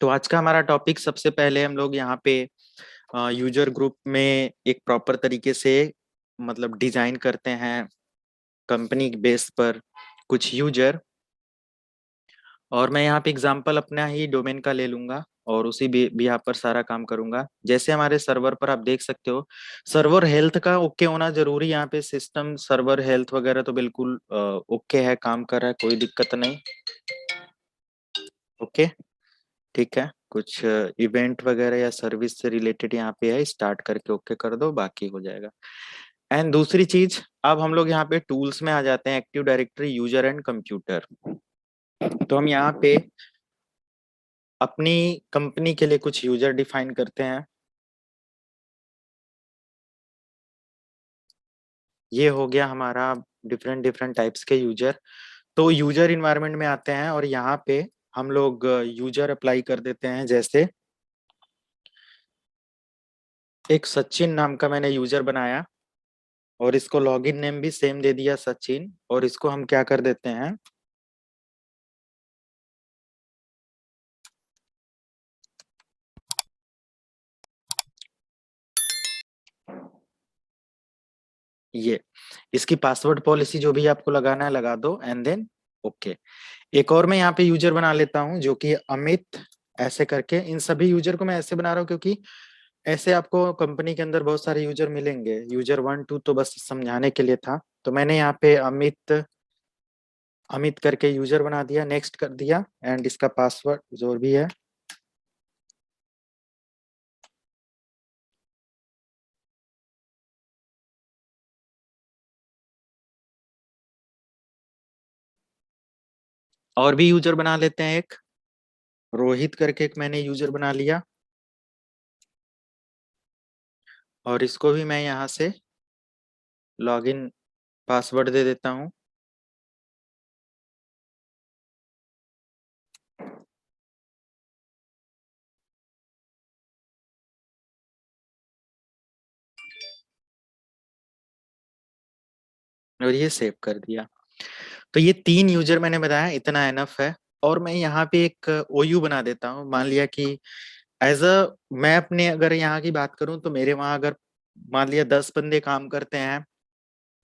तो आज का हमारा टॉपिक सबसे पहले हम लोग यहाँ पे यूजर ग्रुप में एक प्रॉपर तरीके से मतलब डिजाइन करते हैं कंपनी बेस पर कुछ यूजर। और मैं यहाँ पे एग्जांपल अपना ही डोमेन का ले लूंगा और उसी भी यहाँ पर सारा काम करूंगा। जैसे हमारे सर्वर पर आप देख सकते हो, सर्वर हेल्थ का ओके होना जरूरी। यहाँ पे सिस्टम सर्वर हेल्थ वगैरह तो बिल्कुल ओके है, काम कर रहा है, कोई दिक्कत नहीं। ओके, ठीक है। कुछ इवेंट वगैरह या सर्विस से रिलेटेड यहाँ पे है, स्टार्ट करके ओके कर दो, बाकी हो जाएगा। एंड दूसरी चीज, अब हम लोग यहाँ पे टूल्स में आ जाते हैं, active directory, user and computer. तो हम यहाँ पे अपनी कंपनी के लिए कुछ यूजर डिफाइन करते हैं। ये हो गया हमारा डिफरेंट डिफरेंट टाइप्स के यूजर। तो यूजर इन्वायरमेंट में आते हैं और यहाँ पे हम लोग यूजर अप्लाई कर देते हैं। जैसे एक सचिन नाम का मैंने यूजर बनाया और इसको लॉगिन नेम भी सेम दे दिया सचिन, और इसको हम क्या कर देते हैं, ये इसकी पासवर्ड पॉलिसी जो भी आपको लगाना है लगा दो एंड देन ओके। एक और मैं यहाँ पे यूजर बना लेता हूँ जो कि अमित, ऐसे करके। इन सभी यूजर को मैं ऐसे बना रहा हूँ क्योंकि ऐसे आपको कंपनी के अंदर बहुत सारे यूजर मिलेंगे। यूजर 1 2 तो बस समझाने के लिए था। तो मैंने यहाँ पे अमित अमित करके यूजर बना दिया, नेक्स्ट कर दिया, एंड इसका पासवर्ड जो भी है और भी यूजर बना लेते हैं। एक रोहित करके एक मैंने यूजर बना लिया और इसको भी मैं यहाँ से लॉगिन पासवर्ड दे देता हूँ। और ये सेव कर दिया। तो ये 3 यूजर मैंने बताया, इतना एनफ है। और मैं यहाँ पे एक ओयू बना देता हूँ। मान लिया कि एज अ, मैं अपने अगर यहाँ की बात करूँ तो मेरे वहां अगर मान लिया 10 बंदे काम करते हैं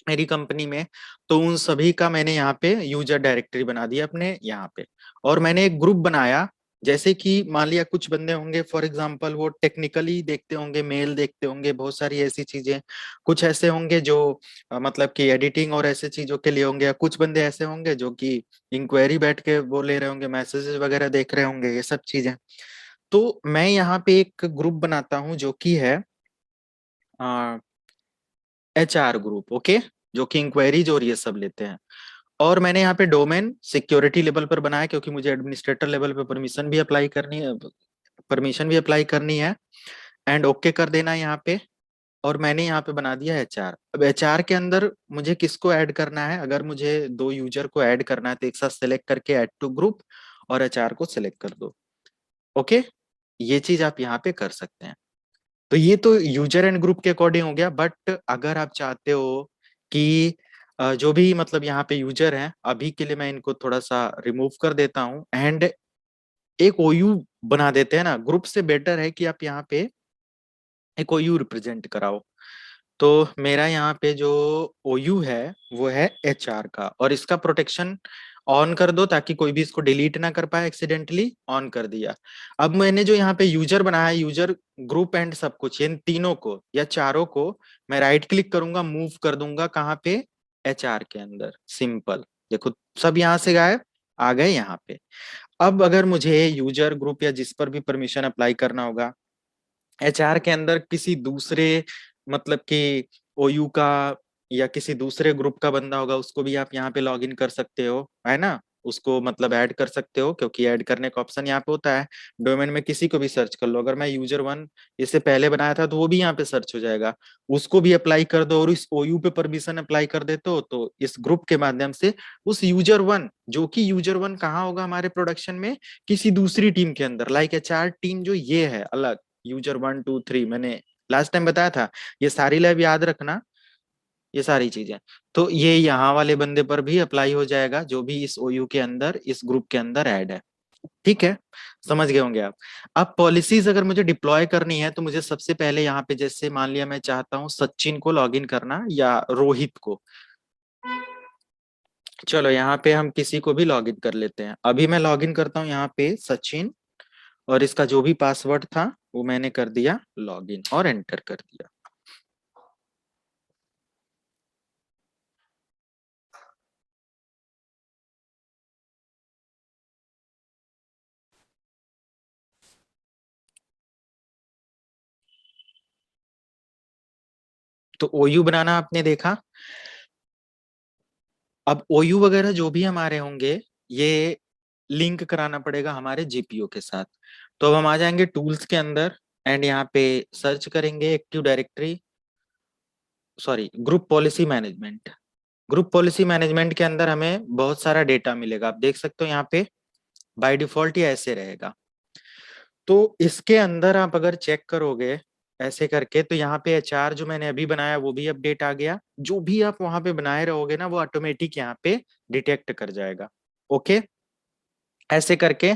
मेरी कंपनी में, तो उन सभी का मैंने यहाँ पे यूजर डायरेक्टरी बना दिया अपने यहाँ पे। और मैंने एक ग्रुप बनाया। जैसे कि मान लिया कुछ बंदे होंगे, फॉर एग्जांपल वो टेक्निकली देखते होंगे, मेल देखते होंगे, बहुत सारी ऐसी चीजें। कुछ ऐसे होंगे जो मतलब कि एडिटिंग और ऐसे चीजों के लिए होंगे, या कुछ बंदे ऐसे होंगे जो कि इंक्वायरी बैठ के वो ले रहे होंगे, मैसेजेस वगैरह देख रहे होंगे, ये सब चीजें। तो मैं यहाँ पे एक ग्रुप बनाता हूँ जो कि है HR ग्रुप, ओके, जो कि इंक्वायरीज और ये सब लेते हैं। और मैंने यहाँ पे डोमेन सिक्योरिटी लेवल पर बनाया क्योंकि मुझे एडमिनिस्ट्रेटर लेवल पे परमिशन भी अप्लाई करनी है एंड ओके कर देना है यहाँ पे। और मैंने यहाँ पे बना दिया HR। अब HR के अंदर मुझे किसको ऐड करना है, अगर मुझे 2 यूजर को ऐड करना है तो एक साथ सेलेक्ट करके ऐड टू ग्रुप और HR को सिलेक्ट कर दो। ओके, ये चीज आप यहाँ पे कर सकते हैं। तो ये तो यूजर एंड ग्रुप के अकॉर्डिंग हो गया। बट अगर आप चाहते हो कि जो भी मतलब यहाँ पे यूजर हैं, अभी के लिए मैं इनको थोड़ा सा रिमूव कर देता हूँ एंड एक ओयू बना देते हैं ना। ग्रुप से बेटर है कि आप यहाँ पे एक ओयू रिप्रेजेंट कराओ। तो मेरा यहाँ पे जो ओयू है वो है HR का, और इसका प्रोटेक्शन ऑन कर दो ताकि कोई भी इसको डिलीट ना कर पाए एक्सीडेंटली। ऑन कर दिया। अब मैंने जो यहाँ पे यूजर बनाया है, यूजर ग्रुप एंड सब कुछ, इन तीनों को या चारों को मैं राइट क्लिक करूंगा, मूव कर दूंगा कहाँ पे, HR के अंदर। सिंपल, देखो सब यहाँ से गायब, आ गए यहाँ पे। अब अगर मुझे यूजर ग्रुप या जिस पर भी परमिशन अप्लाई करना होगा, HR के अंदर किसी दूसरे मतलब कि OU का या किसी दूसरे ग्रुप का बंदा होगा, उसको भी आप यहाँ पे लॉग इन कर सकते हो, है ना। उसको मतलब ऐड कर सकते हो क्योंकि ऐड करने का ऑप्शन यहाँ पे होता है। डोमेन में किसी को भी सर्च कर लो, अगर मैं यूजर 1 इससे पहले बनाया था तो वो भी यहाँ पे सर्च हो जाएगा। उसको भी अप्लाई कर दो और इस OU पे परमिशन अप्लाई कर देते हो तो इस ग्रुप के माध्यम से उस यूजर 1, जो कि यूजर 1 कहाँ होगा हमारे प्रोडक्शन में, किसी दूसरी टीम के अंदर, लाइक HR टीम जो ये है अलग, यूजर 1 2 3 मैंने लास्ट टाइम बताया था। ये सारी लैब याद रखना, ये सारी चीजें। तो ये यहाँ वाले बंदे पर भी अप्लाई हो जाएगा जो भी इस OU के अंदर, इस ग्रुप के अंदर ऐड है। ठीक है, समझ गए होंगे आप। अब पॉलिसीज अगर मुझे डिप्लॉय करनी है तो मुझे सबसे पहले यहाँ पे, जैसे मान लिया मैं चाहता हूँ सचिन को लॉगिन करना या रोहित को, चलो यहाँ पे हम किसी को भी लॉगिन कर लेते हैं। अभी मैं लॉगिन करता हूँ यहाँ पे सचिन, और इसका जो भी पासवर्ड था वो मैंने कर दिया लॉगिन और एंटर कर दिया। तो ओयू बनाना आपने देखा। अब ओयू वगैरह जो भी हमारे होंगे, ये लिंक कराना पड़ेगा हमारे जीपीयू के साथ। तो अब हम आ जाएंगे टूल्स के अंदर, एंड यहाँ पे सर्च करेंगे active directory, sorry group policy management. Group policy management के अंदर हमें बहुत सारा डेटा मिलेगा, आप देख सकते हो यहाँ पे बाय डिफॉल्ट ये ऐसे रहेगा। तो इसके अंदर आप अगर चेक करोगे ऐसे करके, तो यहाँ पे एचआर जो मैंने अभी बनाया वो भी अपडेट आ गया। जो भी आप वहां पे बनाए रहोगे ना, वो ऑटोमेटिक यहाँ पे डिटेक्ट कर जाएगा। ओके, ऐसे करके।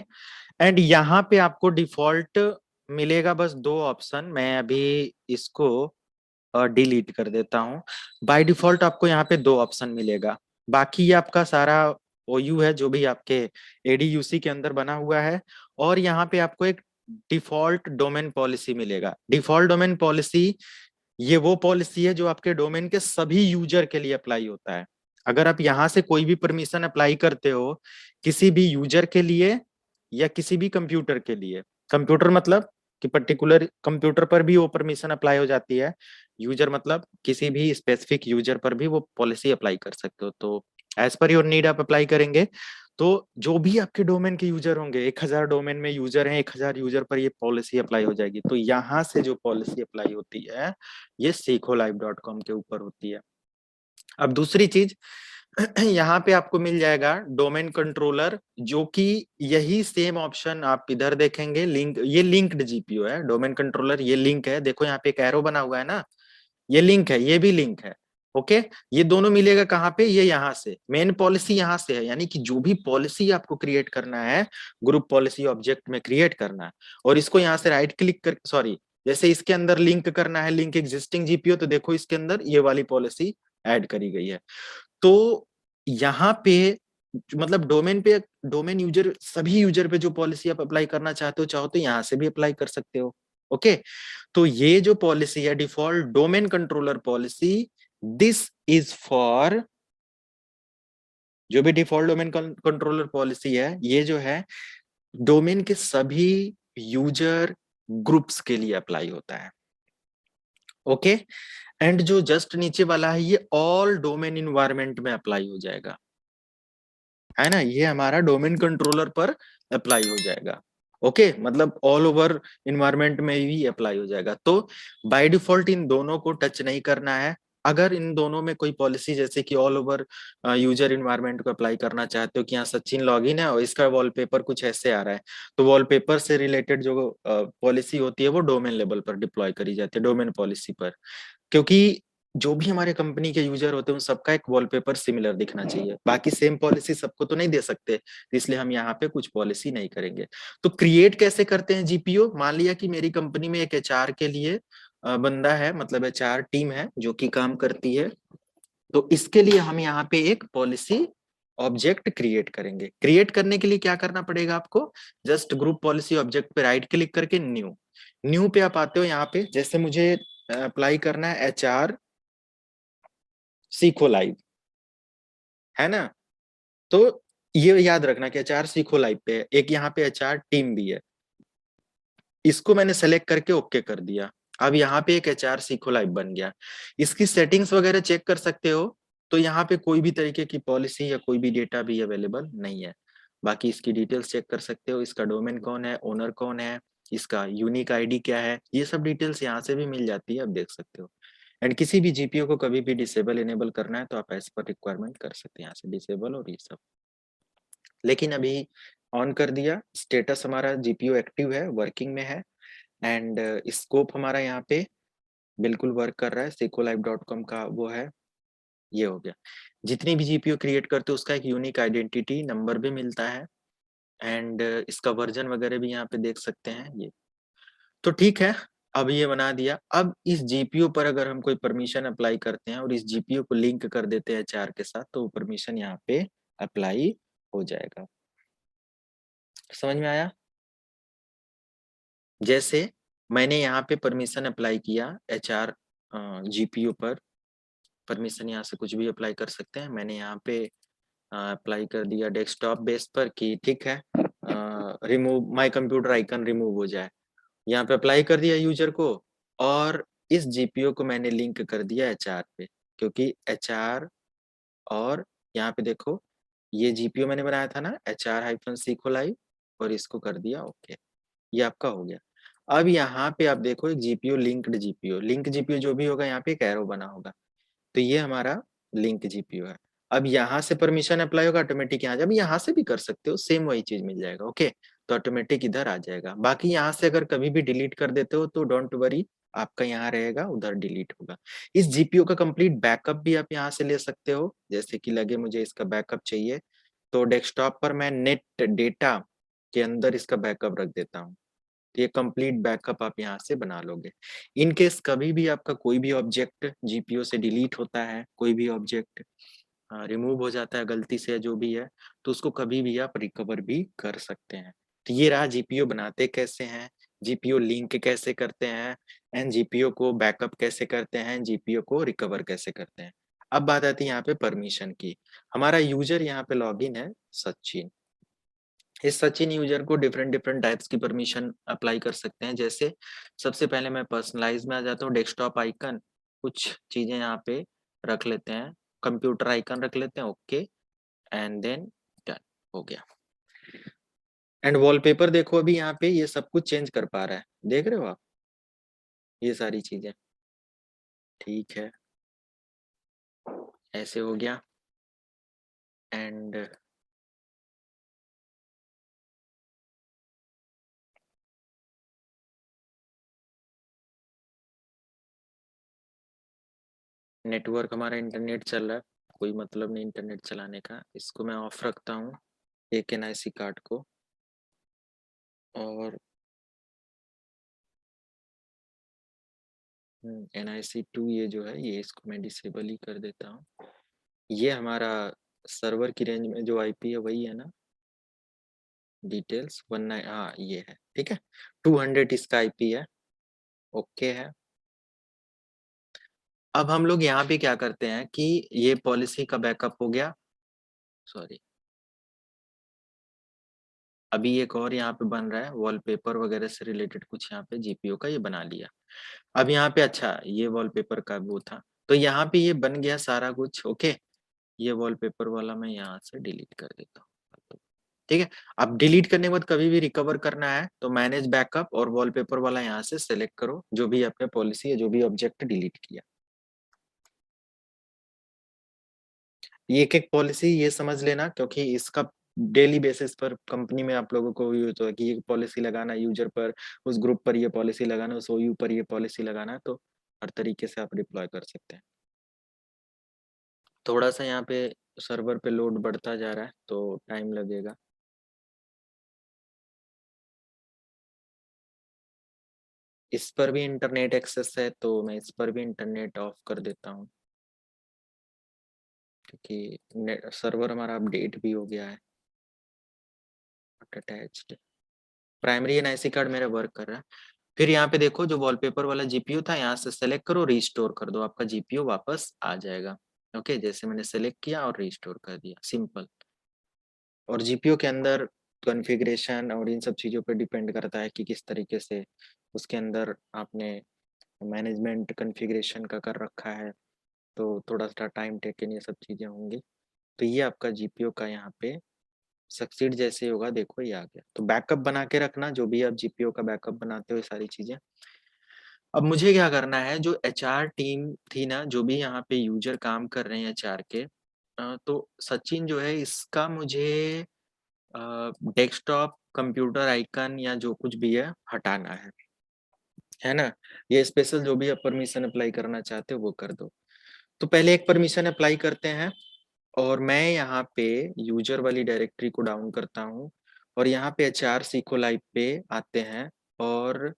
एंड यहाँ पे आपको डिफॉल्ट मिलेगा बस दो ऑप्शन, मैं अभी इसको डिलीट कर देता हूँ। बाय डिफॉल्ट आपको यहाँ पे दो ऑप्शन मिलेगा, बाकी ये आपका सारा ओयू है जो भी आपके एडीयूसी के अंदर बना हुआ है। और यहाँ पे आपको एक डिफॉल्ट डोमेन पॉलिसी मिलेगा। डिफॉल्ट डोमेन पॉलिसी ये वो पॉलिसी है जो आपके डोमेन के सभी यूजर के लिए अप्लाई होता है। अगर आप यहाँ से कोई भी परमिशन अप्लाई करते हो किसी भी यूजर के लिए या किसी भी कंप्यूटर के लिए, कंप्यूटर मतलब कि पर्टिकुलर कंप्यूटर पर भी वो परमिशन अप्लाई हो जाती है, यूजर मतलब किसी भी स्पेसिफिक यूजर पर भी वो पॉलिसी अप्लाई कर सकते हो। तो एज पर योर नीड आप अप्लाई करेंगे। तो जो भी आपके डोमेन के यूजर होंगे, 1000 डोमेन में यूजर हैं, 1000 यूजर पर ये पॉलिसी अप्लाई हो जाएगी। तो यहाँ से जो पॉलिसी अप्लाई होती है ये सीखोलाइव.com के ऊपर होती है। अब दूसरी चीज, यहाँ पे आपको मिल जाएगा डोमेन कंट्रोलर, जो कि यही सेम ऑप्शन आप इधर देखेंगे, लिंक, ये लिंक्ड जीपीओ है। डोमेन कंट्रोलर ये लिंक है, देखो यहाँ पे एक एरो बना हुआ है ना, ये लिंक है, ये भी लिंक है। ओके, ये दोनों मिलेगा कहाँ पे, ये यहाँ से मेन पॉलिसी यहाँ से है। यानी कि जो भी पॉलिसी आपको क्रिएट करना है, ग्रुप पॉलिसी ऑब्जेक्ट में क्रिएट करना है, और इसको यहाँ से राइट क्लिक कर, सॉरी, जैसे इसके अंदर लिंक करना है, लिंक एग्जिस्टिंग जीपीओ, तो देखो इसके अंदर ये वाली पॉलिसी ऐड करी गई है। तो यहाँ पे मतलब डोमेन पे, डोमेन यूजर, सभी यूजर पे जो पॉलिसी आप अप्लाई करना चाहते हो, चाहो तो यहाँ से भी अप्लाई कर सकते हो। ओके, तो ये जो पॉलिसी है default domain controller policy, this is for, जो भी डिफॉल्ट डोमेन कंट्रोलर पॉलिसी है ये जो है डोमेन के सभी यूजर ग्रुप्स के लिए अप्लाई होता है। ओके, एंड जो जस्ट नीचे वाला है ये ऑल डोमेन इन्वायरमेंट में अप्लाई हो जाएगा, है ना, ये हमारा डोमेन कंट्रोलर पर अप्लाई हो जाएगा। ओके, मतलब ऑल ओवर इन्वायरमेंट में भी अप्लाई हो जाएगा। तो बाय डिफॉल्ट इन दोनों को टच नहीं करना है। अगर इन दोनों में कोई पॉलिसी, जैसे कि ऑल ओवर यूजर इन्वायरमेंट को अप्लाई करना चाहते हो कि यहाँ सचिन लॉगिन है और इसका वॉलपेपर कुछ ऐसे आ रहा है, तो वॉलपेपर से रिलेटेड जो पॉलिसी होती है वो डोमेन लेवल पर डिप्लॉय करी जाती है, डोमेन पॉलिसी पर। क्योंकि जो भी हमारे कंपनी के यूजर होते हैं उन सबका एक वॉलपेपर सिमिलर दिखना चाहिए, बाकी सेम पॉलिसी सबको तो नहीं दे सकते, इसलिए हम यहाँ पे कुछ पॉलिसी नहीं करेंगे। तो क्रिएट कैसे करते हैं जीपीओ, मान लिया कि मेरी कंपनी में एक एचआर के लिए बंदा है, मतलब एचआर टीम है जो कि काम करती है। तो इसके लिए हम यहाँ पे एक पॉलिसी ऑब्जेक्ट क्रिएट करेंगे। क्रिएट करने के लिए क्या करना पड़ेगा आपको, जस्ट ग्रुप पॉलिसी ऑब्जेक्ट पे राइट क्लिक करके न्यू, न्यू पे आप आते हो। यहाँ पे जैसे मुझे अप्लाई करना है एचआर सीखो लाइव, है ना, तो ये याद रखना कि एचआर सीखो लाइव पे है, एक यहाँ पे एचआर टीम भी है, इसको मैंने सेलेक्ट करके ओके कर दिया। अब यहाँ पे एक एचआर सीखो लाइव बन गया। इसकी सेटिंग्स वगैरह चेक कर सकते हो। तो यहाँ पे कोई भी तरीके की पॉलिसी या कोई भी डेटा भी अवेलेबल नहीं है। बाकी इसकी डिटेल्स चेक कर सकते हो, इसका डोमेन कौन है, ओनर कौन है, इसका यूनिक आईडी क्या है, ये सब डिटेल्स यहाँ से भी मिल जाती है, आप देख सकते हो। एंड किसी भी जीपीओ को कभी भी डिसेबल इनेबल करना है तो आप एज पर रिक्वायरमेंट कर सकते हैं यहाँ से डिसेबल और ये सब। लेकिन अभी ऑन कर दिया, स्टेटस हमारा जीपीओ एक्टिव है, वर्किंग में है। एंड स्कोप हमारा यहाँ पे बिल्कुल वर्क कर रहा है, sequolive.com का वो है, ये हो गया। जितनी भी जीपीओ क्रिएट करते हो उसका एक यूनिक आइडेंटिटी नंबर भी मिलता है। एंड इसका वर्जन वगैरह भी यहाँ पे देख सकते हैं ये। तो ठीक है, अब ये बना दिया। अब इस जीपीयू पर अगर हम कोई परमिशन अप्लाई करते हैं और इस जीपीयू को लिंक कर देते हैं एचआर के साथ, तो वो परमिशन यहाँ पे अप्लाई हो जाएगा। समझ में आया? जैसे मैंने यहाँ पे परमिशन अप्लाई किया एचआर जीपीयू पर, परमिशन यहाँ से कुछ भी अप्लाई कर सकते हैं। मैंने यहाँ पे अप्लाई कर दिया डेस्कटॉप बेस पर कि ठीक है, remove my computer icon remove हो जाए। यहाँ पे अप्लाई कर दिया यूजर को, और इस जीपीयू को मैंने लिंक कर दिया एचआर पे, क्योंकि एचआर, और यहाँ पे देखो ये जीपीयू मैंने बनाया था ना HR-C खोलाई और इसको कर दिया ओके। ये आपका हो गया। अब यहाँ पे आप देखो एक GPU linked GPU, link GPU जो भी होगा यहाँ पे एक एरो बना होगा, तो ये हमारा लिंक जीपीयू है। अब यहाँ से परमिशन अप्लाई होगा, ऑटोमेटिक यहाँ जब यहाँ से भी कर सकते हो, सेम वही चीज मिल जाएगा। ओके, तो ऑटोमेटिक इधर आ जाएगा। बाकी यहाँ से अगर कभी भी डिलीट कर देते हो तो डोंट वरी, आपका यहाँ रहेगा, उधर डिलीट होगा। इस जीपीयू का कंप्लीट बैकअप भी आप यहाँ से ले सकते हो। जैसे कि लगे मुझे इसका बैकअप चाहिए, तो डेस्कटॉप पर मैं नेट डेटा के अंदर इसका बैकअप रख देता हूँ। तो ये कंप्लीट बैकअप आप यहाँ से बना लोगे। इन केस कभी भी आपका कोई भी ऑब्जेक्ट जीपीयू से डिलीट होता है, कोई भी ऑब्जेक्ट रिमूव हो जाता है गलती से जो भी है, तो उसको कभी भी आप रिकवर भी कर सकते हैं। तो ये रहा जीपीयू बनाते कैसे हैं, जीपीयू लिंक कैसे करते हैं, एंड जीपीयू को बैकअप कैसे करते हैं, जीपीयू को रिकवर कैसे करते हैं। अब बात आती है यहाँ पे परमिशन की। हमारा यूजर यहाँ पे लॉगिन है सचिन। इस सचिन यूजर को डिफरेंट डिफरेंट टाइप्स की परमिशन अप्लाई कर सकते हैं। जैसे सबसे पहले मैं पर्सनलाइज में आ जाता हूँ, डेस्कटॉप आइकन, कुछ चीजें यहाँ पे रख लेते हैं, कंप्यूटर आइकन रख लेते हैं, ओके, एंड देन डन, हो गया। एंड वॉलपेपर देखो अभी यहाँ पे ये सब कुछ चेंज कर पा रहा है, देख रहे हो आप ये सारी चीजें। ठीक है, ऐसे हो गया। एंड नेटवर्क हमारा इंटरनेट चल रहा है, कोई मतलब नहीं इंटरनेट चलाने का। इसको मैं ऑफ रखता हूँ, एक NIC कार्ड को, और NIC2 ये जो है ये इसको मैं डिसेबल ही कर देता हूँ। ये हमारा सर्वर की रेंज में जो IP है वही है ना, डिटेल्स 19, हाँ ये है, ठीक है, 200 इसका IP है, ओके है। अब हम लोग यहाँ पे क्या करते हैं कि ये पॉलिसी का बैकअप हो गया, सॉरी, अभी एक और यहाँ पे बन रहा है वॉलपेपर वगैरह से रिलेटेड कुछ, यहाँ पे जीपीयू का ये बना लिया। अब यहाँ पे अच्छा ये वॉलपेपर का वो था, तो यहाँ पे ये बन गया सारा कुछ, ओके। ये वॉलपेपर वाला मैं यहाँ से डिलीट कर देता हूँ, ठीक है। अब डिलीट करने के बाद कभी भी रिकवर करना है तो मैनेज बैकअप और वॉलपेपर वाला यहाँ से सेलेक्ट करो, जो भी आपने पॉलिसी है, जो भी ऑब्जेक्ट डिलीट किया। ये एक एक पॉलिसी ये समझ लेना, क्योंकि इसका डेली बेसिस पर कंपनी में आप लोगों को यूज होगा कि ये पॉलिसी लगाना यूजर पर, उस ग्रुप पर ये पॉलिसी लगाना, उस OU पर ये पॉलिसी लगाना, तो हर तरीके से आप डिप्लॉय कर सकते हैं। थोड़ा सा यहाँ पे सर्वर पे लोड बढ़ता जा रहा है तो टाइम लगेगा। इस पर भी इंटरनेट एक्सेस है तो मैं इस पर भी इंटरनेट ऑफ कर देता हूँ, क्योंकि सर्वर हमारा अपडेट भी हो गया है। अटैच्ड प्राइमरी NIC कार्ड मेरा वर्क कर रहा है। फिर यहाँ पे देखो जो वॉलपेपर वाला जीपीयू था, यहाँ से सेलेक्ट करो, रिस्टोर कर दो, आपका जीपीयू वापस आ जाएगा। ओके, जैसे मैंने सेलेक्ट किया और रिस्टोर कर दिया, सिंपल। और जीपीयू के अंदर कॉन्फ़िगरेशन और इन सब चीज़ों पे डिपेंड करता है कि किस तरीके से उसके अंदर आपने मैनेजमेंट कॉन्फ़िगरेशन का कर रखा है, तो थोड़ा सा टाइम टेकन ये सब चीज़ें होंगी। तो ये आपका जीपीयू का यहाँ पे सक्सीड जैसे होगा, देखो ये आ गया। तो बैकअप बना के रखना, जो भी आप जीपीयू का बैकअप बनाते हो, ये सारी चीज़ें। अब मुझे क्या करना है, जो HR टीम थी ना, जो भी यहाँ पे यूजर काम कर रहे हैं HR के, तो सचिन जो है इसका मुझे डेस्कटॉप कंप्यूटर आइकन या जो कुछ भी है हटाना है ना। ये स्पेशल जो भी आप परमिशन अप्लाई करना चाहते हो वो कर दो। तो पहले एक परमिशन अप्लाई करते हैं, और मैं यहाँ पे यूजर वाली डायरेक्टरी को डाउन करता हूँ, और यहाँ पे HR सीखो लाइव पे आते हैं और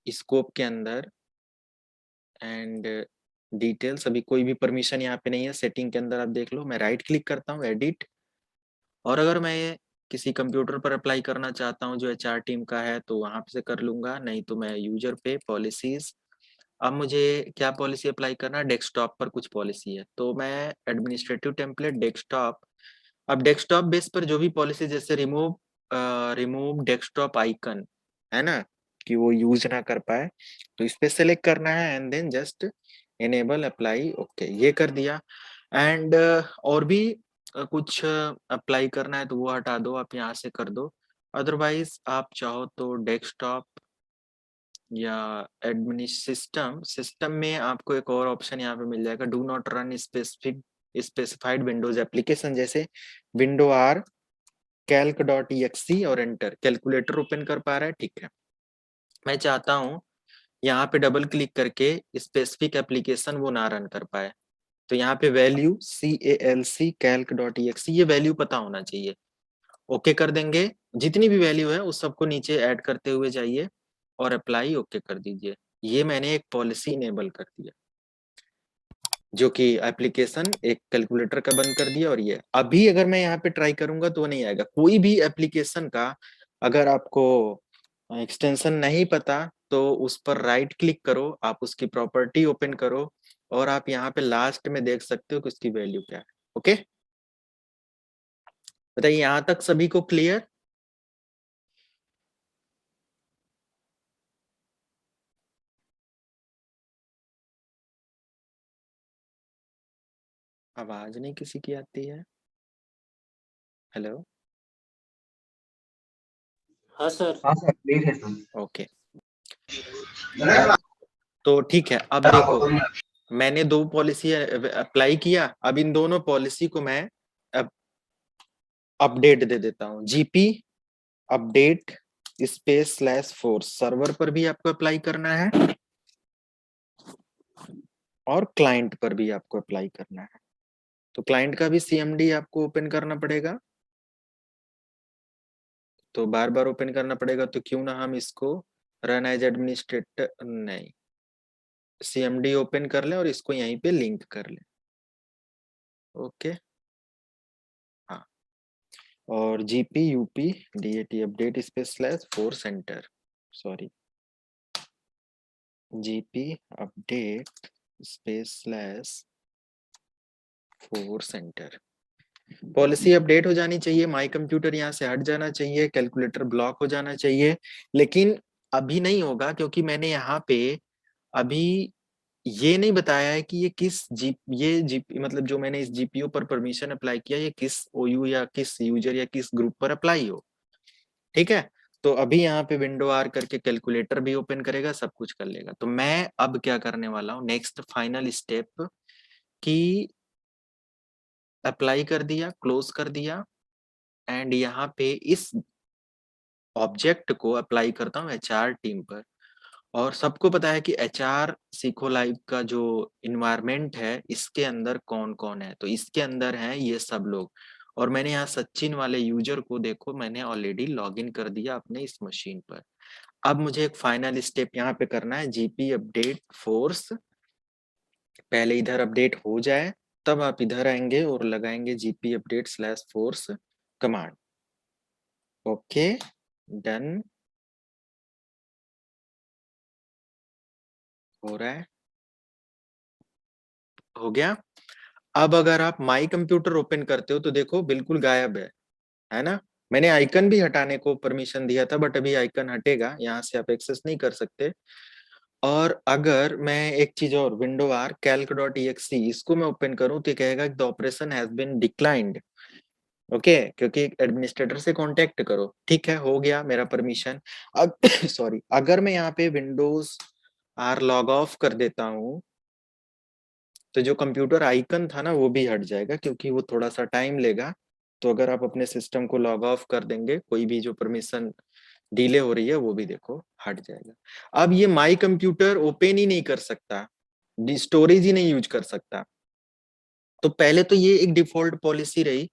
स्कोप के अंदर एंड डिटेल्स, अभी कोई भी परमिशन यहाँ पे नहीं है, सेटिंग के अंदर आप देख लो। मैं राइट क्लिक करता हूँ, एडिट, और अगर मैं किसी कंप्यूटर पर अप्लाई करना चाहता हूँ जो HR टीम का है तो वहां से कर लूंगा, नहीं तो मैं यूजर पे पॉलिसीज। अब मुझे क्या पॉलिसी अप्लाई करना है, डेस्कटॉप पर कुछ पॉलिसी है तो मैं एडमिनिस्ट्रेटिव टेम्पलेट डेस्कटॉप। अब डेस्कटॉप बेस पर जो भी पॉलिसी, जैसे रिमूव डेस्कटॉप आइकन है ना, कि वो यूज ना कर पाए, तो इस पे सेलेक्ट करना है and then just enable apply, okay ये कर दिया। एंड और भी कुछ अप्लाई करना है तो वो हटा दो, आप यहाँ से कर दो। अदरवाइज आप चाहो तो डेस्कटॉप या सिस्टम सिस्टम में आपको एक और ऑप्शन यहाँ पे मिल जाएगा, do not run specified Windows application, जैसे window R calc dot exe और एंटर, कैलकुलेटर ओपन कर पा रहा है, ठीक है। मैं चाहता हूँ यहाँ पे डबल क्लिक करके स्पेसिफिक एप्लीकेशन वो ना रन कर पाए, तो यहाँ पे value CALC calc dot exe, ये वैल्यू पता होना चाहिए। ओके कर देंगे, जितनी भी वैल्यू है उस सबको नीचे ऐड करते हुए जाइए और अप्लाई ओके कर दीजिए। ये मैंने एक पॉलिसी इनेबल कर दिया, जो कि एप्लीकेशन एक कैलकुलेटर का बंद कर दिया। और ये अभी अगर मैं यहाँ पे ट्राई करूंगा तो वो नहीं आएगा, कोई भी एप्लीकेशन का अगर आपको एक्सटेंशन नहीं पता तो उस पर राइट क्लिक करो, आप उसकी प्रॉपर्टी ओपन करो और आप यहाँ पे लास्ट में देख सकते हो कि उसकी वैल्यू क्या है। ओके, बताइए यहाँ तक सभी को क्लियर? आवाज नहीं किसी की आती है, हेलो? हाँ सर। हाँ सर, प्लीज है सर। ओके, तो ठीक है। अब देखो, मैंने दो पॉलिसी अप्लाई किया, अब इन दोनों पॉलिसी को मैं अपडेट दे देता हूँ, जीपी अपडेट स्पेस/फोर्स, सर्वर पर भी आपको अप्लाई करना है और क्लाइंट पर भी आपको अप्लाई करना है। तो क्लाइंट का भी CMD आपको ओपन करना पड़ेगा, तो बार बार ओपन करना पड़ेगा, तो क्यों ना हम इसको रन एज एडमिनिस्ट्रेटर, नहीं, CMD ओपन कर लें और इसको यहीं पे लिंक कर लें। ओके, हाँ, और GP UP DAT update space force enter, sorry, GP update space force enter. Policy update हो जानी चाहिए, माई कंप्यूटर यहाँ से हट जाना चाहिए, कैलकुलेटर ब्लॉक हो जाना चाहिए, लेकिन अभी नहीं होगा क्योंकि मैंने यहाँ पे अभी ये नहीं बताया है कि ये जीपी मतलब जो मैंने इस GPU पर परमिशन अप्लाई किया ये किस OU या किस यूजर या किस ग्रुप पर अप्लाई हो, ठीक है। तो अभी यहाँ पे विंडो आर करके कैलकुलेटर भी ओपन करेगा, सब कुछ कर लेगा। तो मैं अब क्या करने वाला हूँ, नेक्स्ट फाइनल स्टेप की अप्लाई कर दिया, क्लोज कर दिया, एंड यहाँ पे इस ऑब्जेक्ट को अप्लाई करता हूँ HR टीम पर। और सबको पता है कि HR सीखो लाइव का जो इन्वायरमेंट है इसके अंदर कौन कौन है, तो इसके अंदर है ये सब लोग। और मैंने यहाँ सचिन वाले यूजर को देखो मैंने ऑलरेडी लॉगिन कर दिया अपने इस मशीन पर। अब मुझे एक फाइनल स्टेप यहाँ पे करना है, GP अपडेट फोर्स, पहले इधर अपडेट हो जाए तब आप इधर आएंगे और लगाएंगे GP अपडेट/फोर्स कमांड। ओके, डन हो रहा है, हो गया। अब अगर आप माई कंप्यूटर ओपन करते हो तो देखो बिल्कुल गायब है ना। मैंने आइकन भी हटाने को परमिशन दिया था बट अभी आइकन हटेगा, यहाँ से आप एक्सेस नहीं कर सकते। और अगर मैं एक चीज और, window R calc dot EXE इसको मैं ओपन करूं तो कहेगा the operation has been declined, okay, क्योंकि एडमिनिस्ट्रेटर से कांटेक्ट करो, ठीक है, हो गया मेरा परमिशन। अब सॉरी, अगर मैं यहाँ पे विंडोज आर लॉग ऑफ कर देता हूँ तो जो कंप्यूटर आइकन था ना वो भी हट जाएगा, क्योंकि वो थोड़ा सा टाइम लेगा। तो अगर आप अपने सिस्टम को लॉग ऑफ कर देंगे, कोई भी जो परमिशन डिले हो रही है वो भी देखो हट जाएगा। अब ये माई कंप्यूटर ओपन ही नहीं कर सकता, स्टोरेज ही नहीं यूज कर सकता। तो पहले तो ये एक डिफॉल्ट पॉलिसी रही।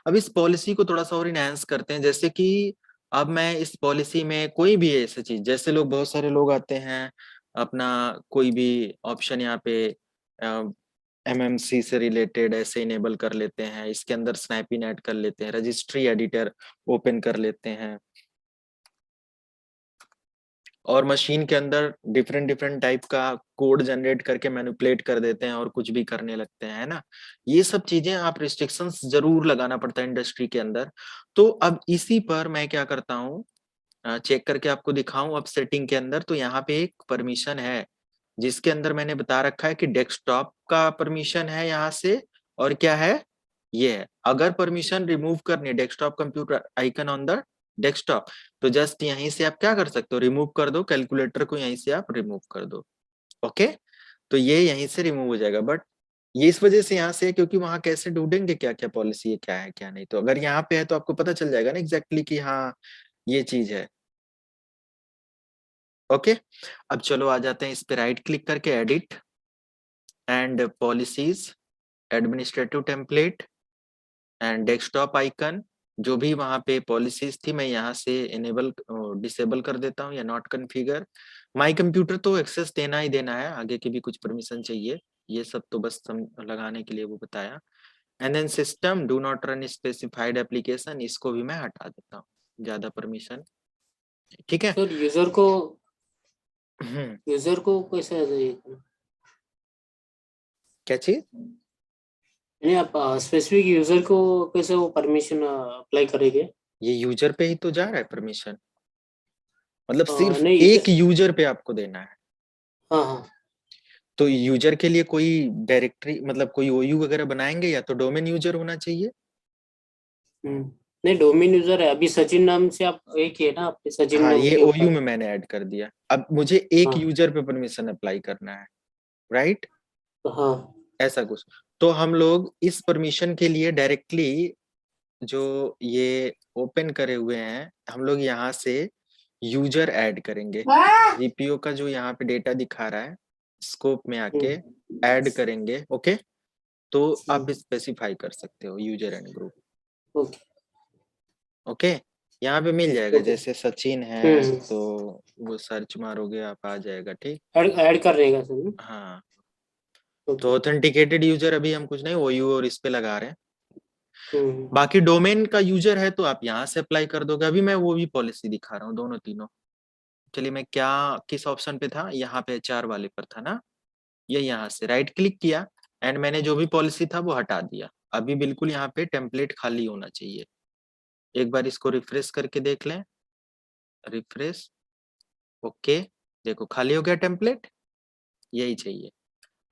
अब इस पॉलिसी को थोड़ा सा और इनहेंस करते हैं, जैसे कि अब मैं इस पॉलिसी में कोई भी ऐसी चीज, जैसे लोग बहुत सारे लोग आते हैं अपना कोई भी ऑप्शन यहाँ पे एमएमसी से रिलेटेड ऐसे इनेबल कर लेते हैं, इसके अंदर स्नैपिंग ऐड कर लेते हैं, रजिस्ट्री एडिटर ओपन कर लेते हैं, और मशीन के अंदर डिफरेंट डिफरेंट टाइप का कोड जनरेट करके मैनिपुलेट कर देते हैं और कुछ भी करने लगते हैं, है ना। ये सब चीजें आप रिस्ट्रिक्शंस जरूर लगाना पड़ता है इंडस्ट्री के अंदर। तो अब इसी पर मैं क्या करता हूँ, चेक करके आपको दिखाऊं। अब सेटिंग के अंदर तो यहाँ पे एक परमिशन है जिसके अंदर मैंने बता रखा है कि डेस्कटॉप का परमिशन है यहाँ से, और क्या है, ये है। अगर परमिशन रिमूव करनी है, desktop computer icon on the desktop, तो जस्ट यहीं से आप क्या कर सकते हो, रिमूव कर दो, कैलकुलेटर को यहीं से आप रिमूव कर दो। ओके, तो ये यहीं से रिमूव हो जाएगा। बट ये इस वजह से यहाँ से है क्योंकि वहां कैसे ढूंढेंगे क्या क्या पॉलिसी है, क्या है क्या नहीं। तो अगर यहाँ पे है तो आपको पता चल जाएगा ना एग्जैक्टली कि हाँ ये चीज है। ओके, अब चलो आ जाते हैं इस पे, राइट क्लिक करके edit and policies, administrative template and desktop icon. जो भी वहां पे पॉलिसीज थी मैं यहाँ से इनेबल डिसेबल कर देता हूँ या नॉट कॉन्फ़िगर। माय कंप्यूटर तो एक्सेस देना ही देना है, आगे की भी कुछ परमिशन चाहिए, ये सब तो बस सम लगाने के लिए वो बताया। And then system do not run specified application, इसको भी मैं हटा देता हूँ, ज्यादा परमिशन। ठीक है। सर हम्म, यूजर को कैसे क्या चीज? यानी आप स्पेसिफिक यूजर को कैसे वो परमिशन अप्लाई करेंगे? ये यूजर पे ही तो जा रहा है परमिशन, मतलब सिर्फ नहीं एक यूजर पे आपको देना है। हाँ हाँ। तो यूजर के लिए कोई डायरेक्टरी, मतलब कोई ओयू वगैरह बनाएंगे या तो डोमेन यूजर होना चाहिए। हम्म, नहीं डोमेन यूजर है अभी सचिन नाम से, आप एक ही है ना आपके सचिन हाँ, नाम ये के ओयू ऊपर? में मैंने ऐड कर दिया। अब मुझे एक हाँ यूजर पे परमिशन अप्लाई करना है, राइट, हाँ। ऐसा कुछ। तो हम लोग इस परमिशन के लिए डायरेक्टली जो ये ओपन करे हुए हैं, हम लोग यहाँ से यूजर ऐड करेंगे। जीपीयू का जो यहाँ पे डेटा दिखा रहा है, स्कोप में आके हम्म, ऐड करेंगे। ओके, तो आप हम्म, स्पेसिफाई कर सकते हो user and group. Okay okay, यहाँ पे मिल जाएगा, ओके। जैसे सचिन है हम्म, तो वो सर्च मारोगे आप आ जाएगा, ठीक। ऐड कर रहेगा सर? हाँ, तो ओके। ऑथेंटिकेटेड यूजर अभी हम कुछ नहीं ओयू और इस पे लगा रहे हैं। हम्म, बाकी डोमेन का यूजर है तो आप यहाँ से अप्लाई कर दोगे। अभी मैं वो भी पॉलिसी दिखा रहा हूँ, दोनों तीनों। चलिए, मैं क्या किस ऑप्शन पे था, यहाँ पे एचआर वाले पर था ना। ये यहाँ से राइट क्लिक किया एंड मैंने जो भी पॉलिसी था वो हटा दिया। अभी बिल्कुल यहाँ पे टेम्पलेट खाली होना चाहिए। एक बार इसको रिफ्रेश करके देख लें, रिफ्रेश। ओके, देखो खाली हो गया टेम्पलेट, यही चाहिए।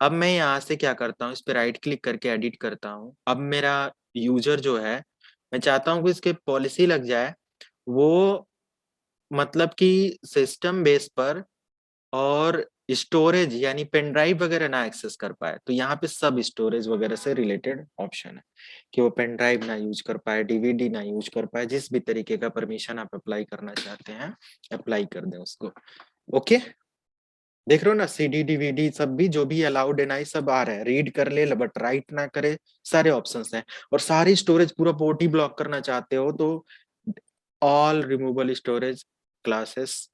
अब मैं यहाँ से क्या करता हूँ, इस पे राइट क्लिक करके एडिट करता हूँ। अब मेरा यूजर जो है, मैं चाहता हूँ कि इसके पॉलिसी लग जाए वो, मतलब कि सिस्टम बेस पर, और स्टोरेज यानी पेन ड्राइव वगैरह ना एक्सेस कर पाए। तो यहाँ पे सब स्टोरेज वगैरह से रिलेटेड ऑप्शन है कि वो पेन ड्राइव ना यूज कर पाए, डीवीडी ना यूज कर पाए, जिस भी तरीके का परमिशन आप अप्लाई करना चाहते हैं अप्लाई कर दें उसको। ओके, देख रहे हो ना, सीडी डीवीडी सब भी जो भी अलाउड है ना, ये सब आ रहा है, रीड कर ले बट राइट ना करे, सारे ऑप्शंस हैं। और सारी स्टोरेज पूरा पोर्ट ही ब्लॉक करना चाहते हो तो all removable storage classes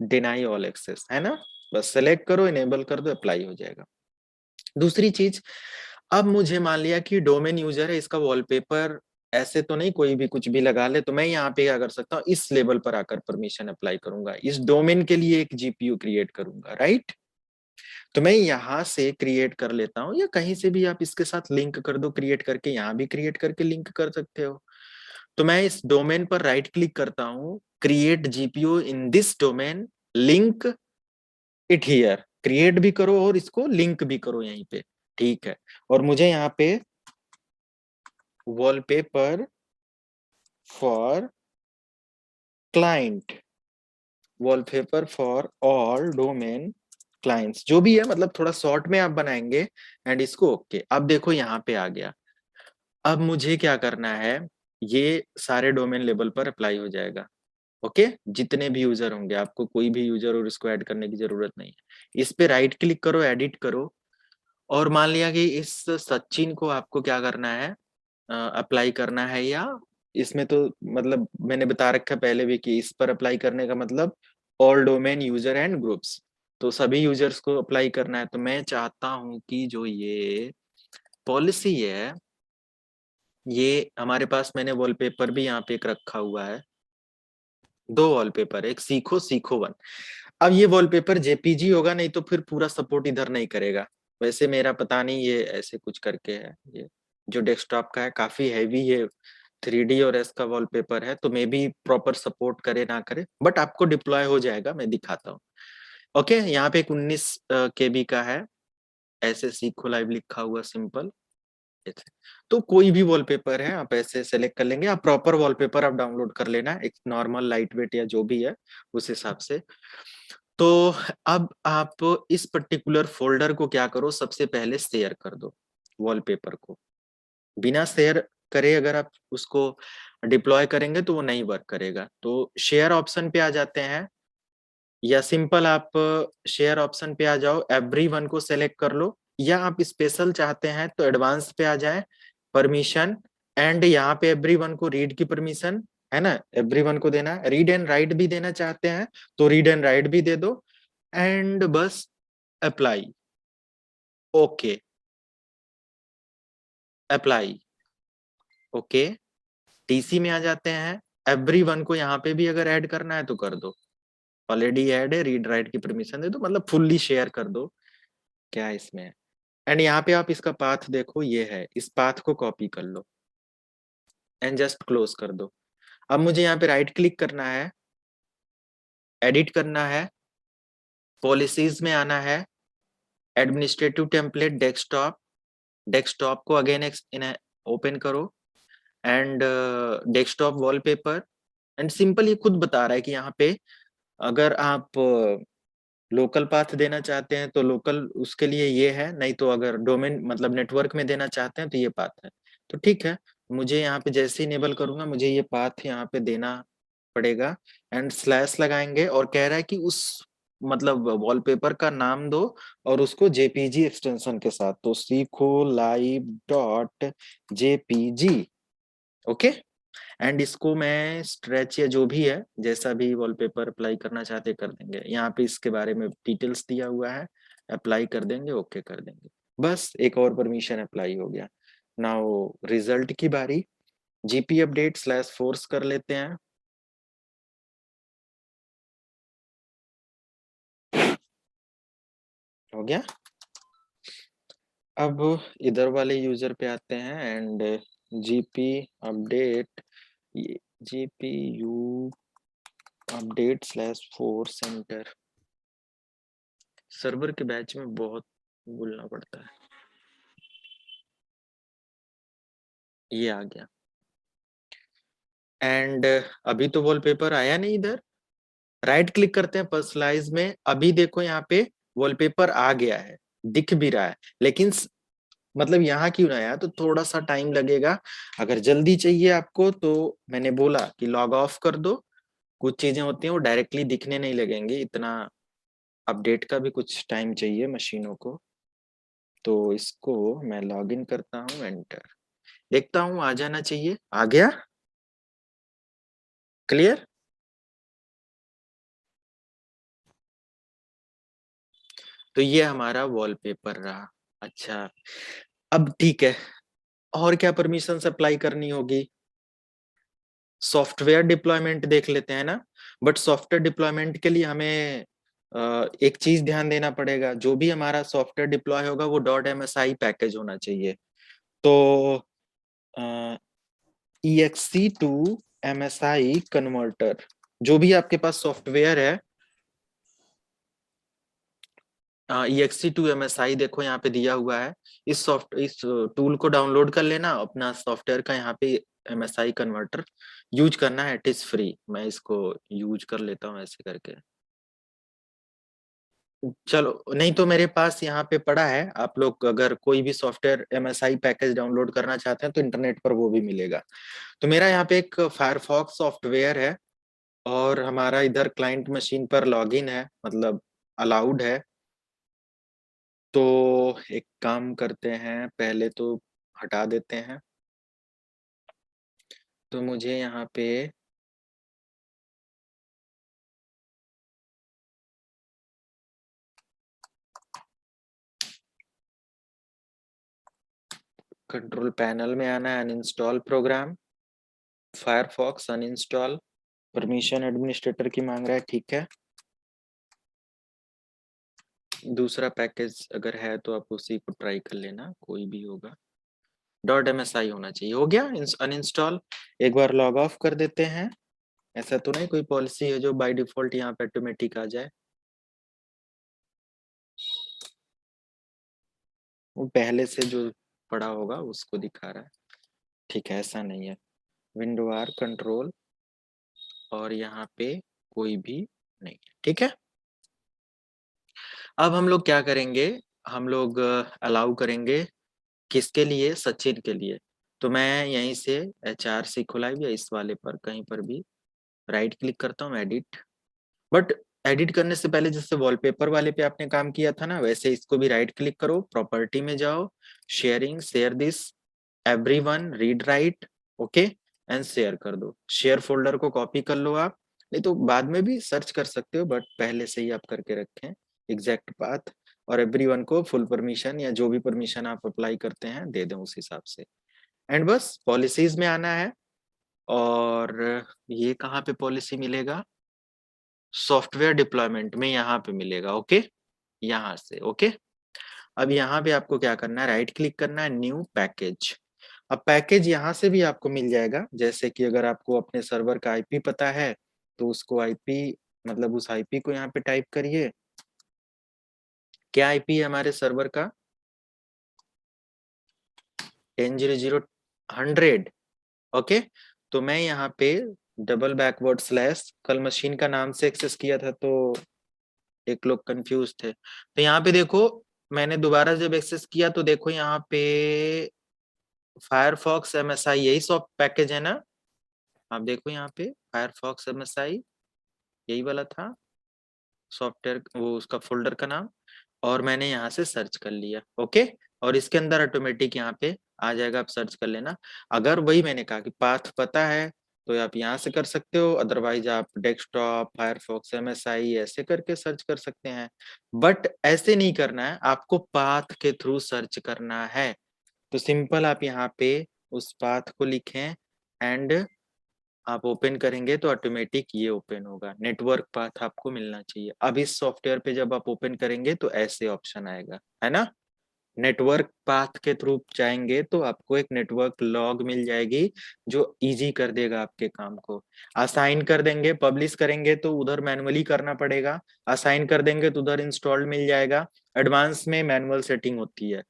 deny all access, है ना। बस सेलेक्ट करो, इनेबल कर दो, अप्लाई हो जाएगा। दूसरी चीज, अब मुझे मान लिया कि डोमेन यूजर है, इसका वॉलपेपर ऐसे तो नहीं कोई भी कुछ भी लगा ले, तो मैं यहाँ पे क्या कर सकता हूँ, इस लेवल पर आकर परमिशन अप्लाई करूंगा, इस डोमेन के लिए एक जीपीयू क्रिएट करूंगा, राइट। तो मैं यहाँ से क्रिएट कर लेता हूँ, या कहीं से भी आप इसके साथ लिंक कर दो, क्रिएट करके यहाँ भी क्रिएट करके लिंक कर सकते हो। तो मैं इस डोमेन पर राइट क्लिक करता हूँ, create GPU in this domain, link it here, create भी करो और इसको लिंक भी करो यहीं पे, ठीक है। और मुझे यहाँ पे wallpaper for client, wallpaper for all domain clients, जो भी है, मतलब थोड़ा शॉर्ट में आप बनाएंगे एंड इसको ओके। अब देखो यहाँ पे आ गया। अब मुझे क्या करना है, ये सारे डोमेन लेवल पर अप्लाई हो जाएगा। ओके, जितने भी यूजर होंगे, आपको कोई भी यूजर और इसको ऐड करने की जरूरत नहीं है। इस पे राइट क्लिक करो, एडिट करो, और मान लिया कि इस सचिन को आपको क्या करना है, अप्लाई करना है या इसमें तो मतलब मैंने बता रखा है पहले भी कि इस पर अप्लाई करने का मतलब all domain user and groups, तो सभी यूजर्स को अप्लाई करना है। तो मैं चाहता हूं कि जो ये पॉलिसी है, ये हमारे पास मैंने वॉलपेपर भी यहाँ पे एक रखा हुआ है, दो वॉलपेपर, एक सीखो सीखो वन। अब ये वॉलपेपर जेपीजी होगा, नहीं तो फिर पूरा सपोर्ट इधर नहीं करेगा। वैसे मेरा पता नहीं, ये ऐसे कुछ करके है। ये जो डेस्कटॉप का है काफी हैवी है, 3D और एस का वॉलपेपर है, तो मे बी प्रॉपर सपोर्ट करे ना करे, बट आपको डिप्लॉय हो जाएगा, मैं दिखाता हूँ। ओके, यहाँ पे एक 19 KB का है, ऐसे सीखो लाइव लिखा हुआ सिंपल। तो कोई भी वॉलपेपर है आप ऐसे सेलेक्ट कर लेंगे, आप प्रॉपर वॉलपेपर आप डाउनलोड कर लेना, एक नॉर्मल लाइट वेट या जो भी है उस हिसाब से। तो अब आप इस पर्टिकुलर फोल्डर को क्या करो, सबसे पहले शेयर कर दो वॉलपेपर को। बिना शेयर करे अगर आप उसको डिप्लॉय करेंगे तो वो नहीं वर्क करेगा। तो शेयर ऑप्शन पे आ जाते हैं, या सिंपल आप शेयर ऑप्शन पे आ जाओ, एवरीवन को सेलेक्ट कर लो, या आप स्पेशल चाहते हैं तो एडवांस पे आ जाए, परमिशन, एंड यहाँ पे एवरीवन को रीड की परमिशन है ना, एवरीवन को देना है। रीड एंड राइट भी देना चाहते हैं तो रीड एंड राइट भी दे दो, एंड बस apply. Okay, apply, okay, TC में आ जाते हैं। एवरीवन को यहाँ पे भी अगर ऐड करना है तो कर दो, ऑलरेडी ऐड है, रीड राइट की परमिशन दे दो, मतलब फुल्ली शेयर कर दो, क्या है इसमें। एंड यहाँ पे आप इसका पाथ देखो, ये है, इस पाथ को कॉपी कर लो एंड जस्ट क्लोज कर दो। अब मुझे यहाँ पे राइट क्लिक करना है, एडिट करना है, पॉलिसीज में आना है, एडमिनिस्ट्रेटिव टेम्पलेट डेस्कटॉप, डेस्कटॉप को अगेन ओपन करो, and desktop wallpaper. And simple ये खुद बता रहा है कि यहाँ पे अगर आप लोकल पाथ देना चाहते हैं तो लोकल उसके लिए ये है, नहीं तो अगर डोमेन मतलब नेटवर्क में देना चाहते हैं तो ये पाथ है। तो ठीक है, मुझे यहाँ पे जैसे ही इनेबल करूंगा मुझे ये पाथ यहाँ पे देना पड़ेगा, एंड स्लैश लगाएंगे, और कह रहा है कि उस मतलब वॉलपेपर का नाम दो और उसको जेपीजी एक्सटेंशन के साथ, तो सीखो live.jpg। ओके, एंड इसको मैं स्ट्रेच या जो भी है, जैसा भी वॉलपेपर अप्लाई करना चाहते कर देंगे। यहाँ पे इसके बारे में डिटेल्स दिया हुआ है, अप्लाई कर देंगे, ओके कर देंगे, बस एक और परमिशन अप्लाई हो गया। नाउ रिजल्ट की बारी, जीपी अपडेट स्लैश फोर्स कर लेते हैं। हो गया। अब इधर वाले यूजर पे आते हैं, and GP update, GPU update slash force enter. Server के बैच में बहुत बोलना पड़ता है। ये आ गया, एंड अभी तो वॉलपेपर आया नहीं इधर। राइट क्लिक करते हैं पर्सनलाइज में, अभी देखो यहाँ पे वॉलपेपर आ गया है, दिख भी रहा है, लेकिन मतलब यहाँ क्यों ना आया, तो थोड़ा सा टाइम लगेगा। अगर जल्दी चाहिए आपको तो मैंने बोला कि लॉग ऑफ कर दो, कुछ चीजें होती हैं वो डायरेक्टली दिखने नहीं लगेंगे, इतना अपडेट का भी कुछ टाइम चाहिए मशीनों को। तो इसको मैं लॉग इन करता हूँ, एंटर, देखता हूँ आ जाना चाहिए, आ गया, क्लियर। तो ये हमारा वॉलपेपर रहा। अच्छा, अब ठीक है, और क्या परमिशन अप्लाई करनी होगी। सॉफ्टवेयर डिप्लॉयमेंट देख लेते हैं ना, बट सॉफ्टवेयर डिप्लॉयमेंट के लिए हमें एक चीज ध्यान देना पड़ेगा, जो भी हमारा सॉफ्टवेयर डिप्लॉय होगा वो .msi पैकेज होना चाहिए। तो exe2 msi कन्वर्टर, जो भी आपके पास सॉफ्टवेयर है, exe2 msi देखो यहाँ पे दिया हुआ है, इस टूल को डाउनलोड कर लेना, अपना सॉफ्टवेयर का यहाँ पे msi कन्वर्टर यूज करना है, इट इज फ्री। मैं इसको यूज कर लेता हूँ ऐसे करके। चलो, नहीं तो मेरे पास यहाँ पे पड़ा है, आप लोग अगर कोई भी सॉफ्टवेयर msi पैकेज डाउनलोड करना चाहते हैं तो इंटरनेट पर वो भी मिलेगा। तो मेरा यहाँ पे एक फायरफॉक्स सॉफ्टवेयर है, और हमारा इधर क्लाइंट मशीन पर लॉगिन है, मतलब अलाउड है। तो एक काम करते हैं, पहले तो हटा देते हैं, तो मुझे यहाँ पे कंट्रोल पैनल में आना है, uninstall program, Firefox uninstall, permission administrator की मांग रहा है, ठीक है। दूसरा पैकेज अगर है तो आप उसी को ट्राई कर लेना, कोई भी होगा। .msi होना चाहिए। हो गया अनइंस्टॉल। एक बार लॉग ऑफ कर देते हैं। ऐसा तो नहीं कोई पॉलिसी है जो बाय डिफॉल्ट यहाँ पे ऑटोमेटिक आ जाए? वो पहले से जो पड़ा होगा उसको दिखा रहा है। ठीक है, ऐसा नहीं है। विंडो आर कंट्रोल और यहाँ पे कोई भी नहीं है, ठीक है। अब हम लोग क्या करेंगे, हम लोग अलाउ करेंगे किसके लिए, सचिन के लिए। तो मैं यहीं से HRC खुला या इस वाले पर कहीं पर भी राइट क्लिक करता हूँ, एडिट। बट एडिट करने से पहले जैसे वॉलपेपर वाले पे आपने काम किया था ना, वैसे इसको भी राइट क्लिक करो, प्रॉपर्टी में जाओ, sharing, share this everyone, read write, okay and share कर दो। शेयर फोल्डर को कॉपी कर लो आप, नहीं तो बाद में भी सर्च कर सकते हो, बट पहले से ही आप करके रखें एग्जैक्ट पाथ। और एवरीवन को फुल परमिशन या जो भी परमिशन आप अप्लाई करते हैं दे दें उस हिसाब से। एंड बस पॉलिसीज में आना है। और ये कहाँ पे पॉलिसी मिलेगा, सॉफ्टवेयर डिप्लॉयमेंट में यहाँ पे मिलेगा, ओके यहाँ से, ओके। अब यहाँ पे आपको क्या करना है, राइट क्लिक करना है, न्यू पैकेज। अब पैकेज यहाँ से भी आपको मिल जाएगा, जैसे कि अगर आपको अपने सर्वर का आईपी पता है तो उसको आईपी, मतलब उस आईपी को यहाँ पे टाइप करिए। क्या आईपी है हमारे सर्वर का, 10.0.100, ओके। तो मैं यहाँ पे डबल बैकवर्ड स्लैश, कल मशीन का नाम से एक्सेस किया था तो एक लोग कंफ्यूज थे, तो यहाँ पे देखो मैंने दोबारा जब एक्सेस किया तो देखो यहाँ पे फायरफॉक्स MSI यही सब पैकेज है ना, आप देखो यहाँ पे फायरफॉक्स MSI यही वाला था सॉफ्टवेयर, वो उसका फोल्डर का नाम। और मैंने यहाँ से सर्च कर लिया, ओके। और इसके अंदर ऑटोमेटिक यहाँ पे आ जाएगा, आप सर्च कर लेना। अगर वही मैंने कहा कि पाथ पता है तो आप यहाँ से कर सकते हो, अदरवाइज आप डेस्कटॉप फायरफॉक्स MSI ऐसे करके सर्च कर सकते हैं। बट ऐसे नहीं करना है, आपको पाथ के थ्रू सर्च करना है। तो सिंपल आप यहाँ पे उस पाथ को लिखें एंड आप ओपन करेंगे तो ऑटोमेटिक ये ओपन होगा, नेटवर्क पाथ आपको मिलना चाहिए। अब इस सॉफ्टवेयर पे जब आप ओपन करेंगे तो ऐसे ऑप्शन आएगा, है ना। नेटवर्क पाथ के थ्रू जाएंगे तो आपको एक नेटवर्क लॉग मिल जाएगी जो इजी कर देगा आपके काम को। असाइन कर देंगे, पब्लिश करेंगे तो उधर मैनुअली करना पड़ेगा, असाइन कर देंगे तो उधर इंस्टॉल्ड मिल जाएगा। एडवांस में मैनुअल सेटिंग होती है।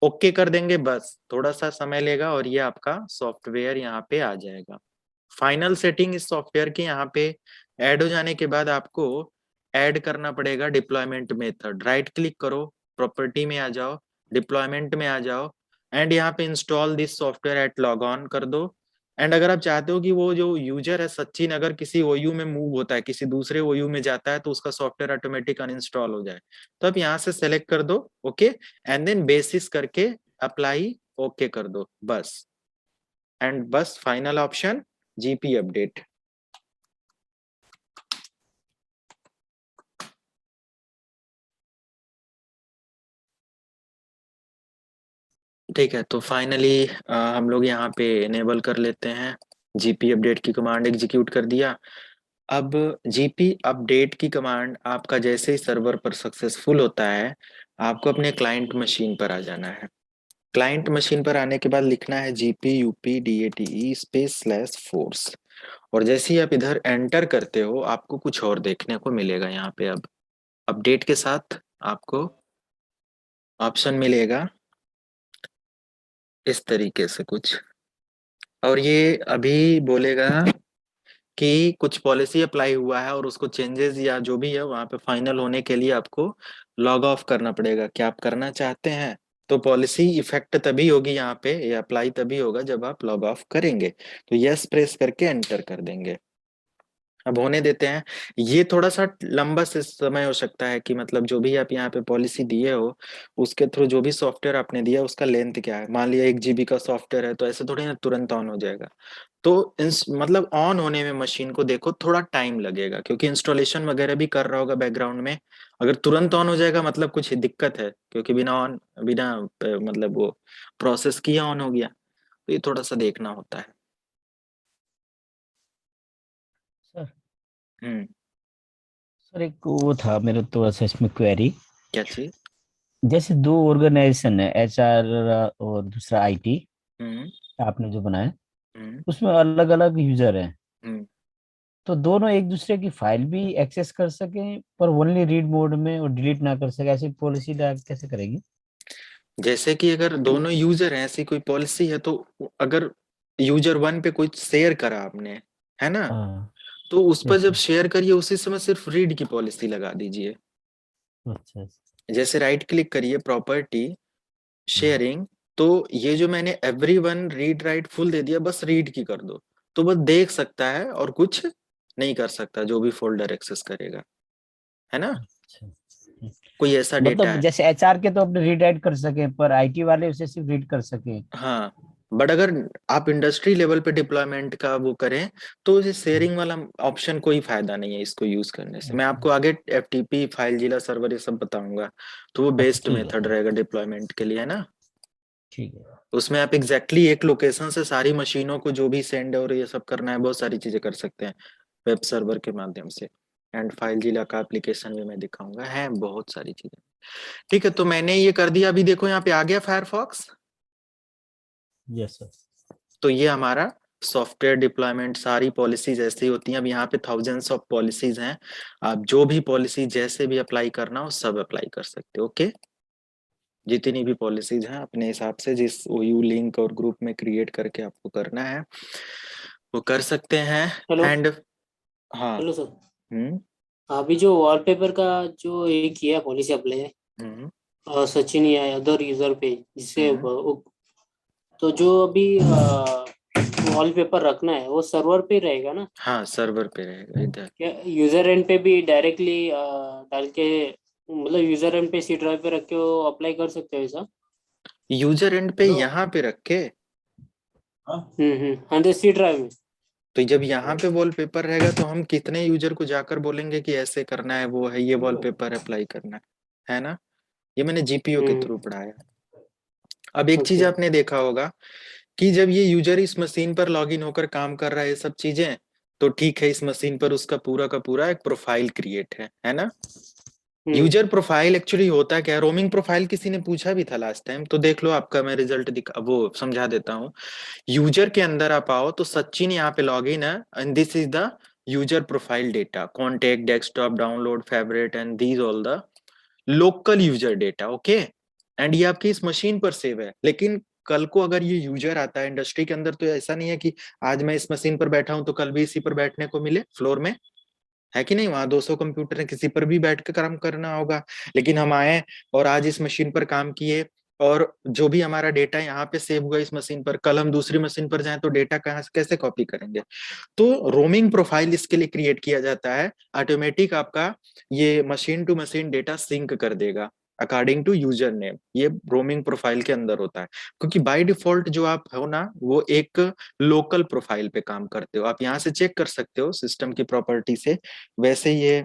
ओके कर देंगे, बस थोड़ा सा समय लेगा और ये आपका सॉफ्टवेयर यहाँ पे आ जाएगा। फाइनल सेटिंग इस सॉफ्टवेयर के यहाँ पे ऐड हो जाने के बाद आपको ऐड करना पड़ेगा डिप्लॉयमेंट मेथड। राइट क्लिक करो, प्रॉपर्टी में आ जाओ, डिप्लॉयमेंट में आ जाओ एंड यहाँ पे install this software at log on कर दो। एंड अगर आप चाहते हो कि वो जो यूजर है सचिन अगर किसी ओयू में मूव होता है, किसी दूसरे ओयू में जाता है तो उसका सॉफ्टवेयर ऑटोमेटिक अनइंस्टॉल हो जाए, तो आप यहाँ से सेलेक्ट कर दो, ओके एंड देन बेसिस करके अप्लाई ओके कर दो बस। एंड बस फाइनल ऑप्शन जीपी अपडेट। ठीक है, तो फाइनली हम लोग यहाँ पे इनेबल कर लेते हैं, जीपी अपडेट की कमांड एग्जीक्यूट कर दिया। अब जीपी अपडेट की कमांड आपका जैसे ही सर्वर पर सक्सेसफुल होता है आपको अपने क्लाइंट मशीन पर आ जाना है। क्लाइंट मशीन पर आने के बाद लिखना है GPUPDATE स्पेस स्लैश फोर्स। और जैसे ही आप इधर एंटर करते हो आपको कुछ और देखने को मिलेगा यहाँ पे। अब अपडेट के साथ आपको ऑप्शन मिलेगा इस तरीके से कुछ, और ये अभी बोलेगा कि कुछ पॉलिसी अप्लाई हुआ है और उसको चेंजेस या जो भी है वहां पे फाइनल होने के लिए आपको लॉग ऑफ करना पड़ेगा। क्या आप करना चाहते हैं? तो पॉलिसी इफेक्ट तभी होगी यहाँ पे, ये अप्लाई तभी होगा जब आप लॉग ऑफ करेंगे। तो यस प्रेस करके एंटर कर देंगे। अब होने देते हैं। ये थोड़ा सा लंबा से समय हो सकता है कि मतलब जो भी आप यहाँ पे पॉलिसी दिए हो उसके थ्रू जो भी सॉफ्टवेयर आपने दिया उसका लेंथ क्या है। मान लिया 1 GB का सॉफ्टवेयर है तो ऐसे थोड़ी ना तुरंत ऑन हो जाएगा। तो मतलब ऑन होने में मशीन को देखो थोड़ा टाइम लगेगा, क्योंकि इंस्टॉलेशन वगैरह भी कर रहा होगा बैकग्राउंड में। अगर तुरंत ऑन हो जाएगा मतलब कुछ दिक्कत है, क्योंकि बिना मतलब वो प्रोसेस किया ऑन हो गया। तो ये थोड़ा सा देखना होता है। सर हम्म। सर एक वो था मेरा थोड़ा सा इसमें क्वेरी। क्या चीज? जैसे दो ऑर्गेनाइजेशन है, एचआर और दूसरा आईटी, हम्म। आपने जो बनाया, हम्म। उसमें अलग अलग यूजर हैं। हम्म। तो दोनों एक दूसरे की फाइल भी एक्सेस कर सकें पर ओनली रीड मोड में, और डिलीट ना कर सके, ऐसी पॉलिसी कैसे करेगी? जैसे कि अगर दोनों यूजर हैं, ऐसी कोई पॉलिसी है तो अगर यूजर वन पे कुछ शेयर करा आपने, है ना, हाँ। तो उस पर यस जब सर। शेयर करिए उसी समय सिर्फ रीड की पॉलिसी लगा दीजिए। अच्छा अच्छा। जैसे राइट क्लिक करिए प्रॉपर्टी, हम्म। शेयरिंग, तो ये जो मैंने every one read write full दे दिया, बस रीड की कर दो, तो बस देख सकता है और कुछ नहीं कर सकता जो भी फोल्डर एक्सेस करेगा, है ना। अच्छा। कोई ऐसा डेटा मतलब है। जैसे एचआर के तो अपने रीड राइट कर सके, पर आईटी वाले उसे सिर्फ रीड कर सके। हाँ, बट अगर आप इंडस्ट्री लेवल पे डिप्लॉयमेंट का वो करें तो ये शेयरिंग वाला ऑप्शन कोई फायदा नहीं है इसको यूज करने से। मैं अच्छा आपको आगे एफटीपी, फाइल जिला सर्वर ये सब बताऊंगा, तो वो अच्छा। बेस्ट ठीक है मेथड सर। रहेगा डिप्लॉयमेंट के लिए, है ना। ठीक है। उसमें आप एग्जैक्टली एक लोकेशन से सारी मशीनों को जो भी सेंड और ये सब करना है, बहुत सारी चीजें कर सकते हैं वेब सर्वर के माध्यम से। एंड फाइल जिला का एप्लीकेशन भी मैं दिखाऊंगा, है बहुत सारी चीजें। ठीक है, तो मैंने ये कर दिया। अभी देखो यहाँ पे आ गया फायरफॉक्स। Yes sir. तो ये हमारा सॉफ्टवेयर डिप्लॉयमेंट, सारी पॉलिसीज ऐसी होती हैं। अब यहाँ पे थाउजेंड्स ऑफ पॉलिसीज हैं। आप जो भी पॉलिसी जैसे भी अप्लाई करना हो सब अप्लाई कर सकते हो। ओके, जितनी भी पॉलिसीज हैं अपने हिसाब से जिस ओयू लिंक और ग्रुप में क्रिएट करके आपको करना है वो कर सकते हैं। हेलो। एंड हाँ। Hello sir. हम्म। अभी जो वॉलपेपर का जो ये किया पॉलिसी अप्लाई, हम्म। सचिन या अदर यूजर पे, जिससे हम्म। तो जो अभी वॉलपेपर रखना है वो सर्वर पे रहेगा ना? हाँ, सर्वर पे रहेगा इधर। क्या यूजर एंड पे भी डायरेक्टली डाल के, मतलब यूजर एंड पे सी ड्राइव पे रख के वो अप्लाई कर सकते हो ऐसा? यूजर एंड पे यहाँ पे रखे, हाँ, तो सी ड्राइव में। तो जब यहाँ पे वॉलपेपर रहेगा तो हम कितने यूजर को जाकर बोलेंगे कि ऐसे करना है, वो है ये वॉलपेपर अप्लाई करना है ना। ये मैंने जीपीओ के हम्म। थ्रू पढ़ाया। अब एक चीज ओके। आपने देखा होगा कि जब ये यूजर इस मशीन पर लॉगिन होकर काम कर रहा है ये सब चीजें, तो ठीक है, इस मशीन पर उसका पूरा का पूरा एक प्रोफाइल क्रिएट है ना। हम्म। यूजर प्रोफाइल एक्चुअली होता क्या है, रोमिंग प्रोफाइल किसी ने पूछा भी था लास्ट टाइम, तो देख लो आपका मैं रिजल्ट दिखा वो समझा देता हूँ। यूजर के अंदर आप आओ तो सचिन यहाँ पे लॉग इन है, and this is the user profile data, contact, desktop, download, favourite, and these all the local user data. Okay, and ये आपकी इस मशीन पर सेव है। लेकिन कल को अगर ये यूजर आता है इंडस्ट्री के अंदर, तो ऐसा नहीं है कि आज मैं इस मशीन पर बैठा हूं तो कल भी इसी पर बैठने को मिले फ्लोर में, है कि नहीं। वहां 200 कंप्यूटर है, किसी पर भी बैठ कर काम करना होगा। लेकिन हम आए और आज इस मशीन पर काम किए, और जो भी हमारा डेटा यहाँ पे सेव हुआ इस मशीन पर, कल हम दूसरी मशीन पर जाएं तो डेटा कहाँ से कैसे कॉपी करेंगे। तो रोमिंग प्रोफाइल इसके लिए क्रिएट किया जाता है। ऑटोमेटिक आपका ये machine to machine data sync कर देगा अकॉर्डिंग टू यूजर नेम। ये रोमिंग प्रोफाइल के अंदर होता है, क्योंकि बाय डिफॉल्ट जो आप हो ना वो एक लोकल प्रोफाइल पे काम करते हो। आप यहाँ से चेक कर सकते हो सिस्टम की प्रॉपर्टी से। वैसे ये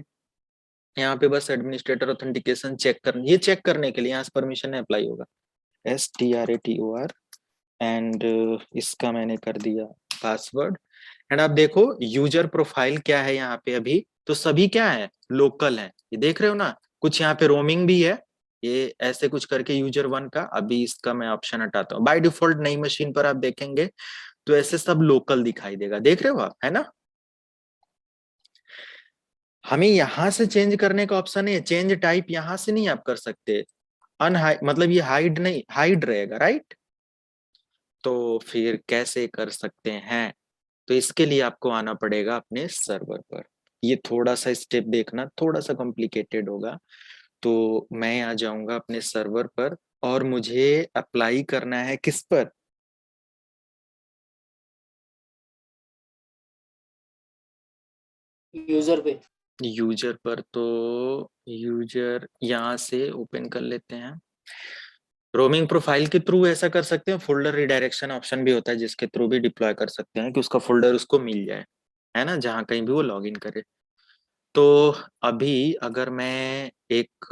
यहाँ पे बस एडमिनिस्ट्रेटर ऑथेंटिकेशन चेक कर, ये चेक करने के लिए यहाँ से परमिशन अप्लाई होगा, STRATOR, एंड इसका मैंने कर दिया पासवर्ड। एंड आप देखो यूजर प्रोफाइल क्या है यहाँ पे अभी, तो सभी क्या है, लोकल है। ये देख रहे हो ना, कुछ यहाँ पे रोमिंग भी है, ये ऐसे कुछ करके यूजर वन का। अभी इसका मैं ऑप्शन हटाता हूँ। बाय डिफॉल्ट नई मशीन पर आप देखेंगे तो ऐसे सब लोकल दिखाई देगा, देख रहे हो आप, है ना। हमें यहाँ से चेंज करने का ऑप्शन है, चेंज टाइप यहाँ से नहीं आप कर सकते। अनहाइड मतलब ये हाइड नहीं, हाइड रहेगा, राइट। तो फिर कैसे कर सकते हैं, तो इसके लिए आपको आना पड़ेगा अपने सर्वर पर। ये थोड़ा सा स्टेप देखना, थोड़ा सा कॉम्प्लिकेटेड होगा। तो मैं आ जाऊंगा अपने सर्वर पर, और मुझे अप्लाई करना है किस पर, यूजर पे। यूजर पर। तो यूजर यहाँ से ओपन कर लेते हैं। रोमिंग प्रोफाइल के थ्रू ऐसा कर सकते हैं, फोल्डर रिडायरेक्शन ऑप्शन भी होता है जिसके थ्रू भी डिप्लॉय कर सकते हैं कि उसका फोल्डर उसको मिल जाए, है ना, जहाँ कहीं भी वो लॉग इन करे। तो अभी अगर मैं एक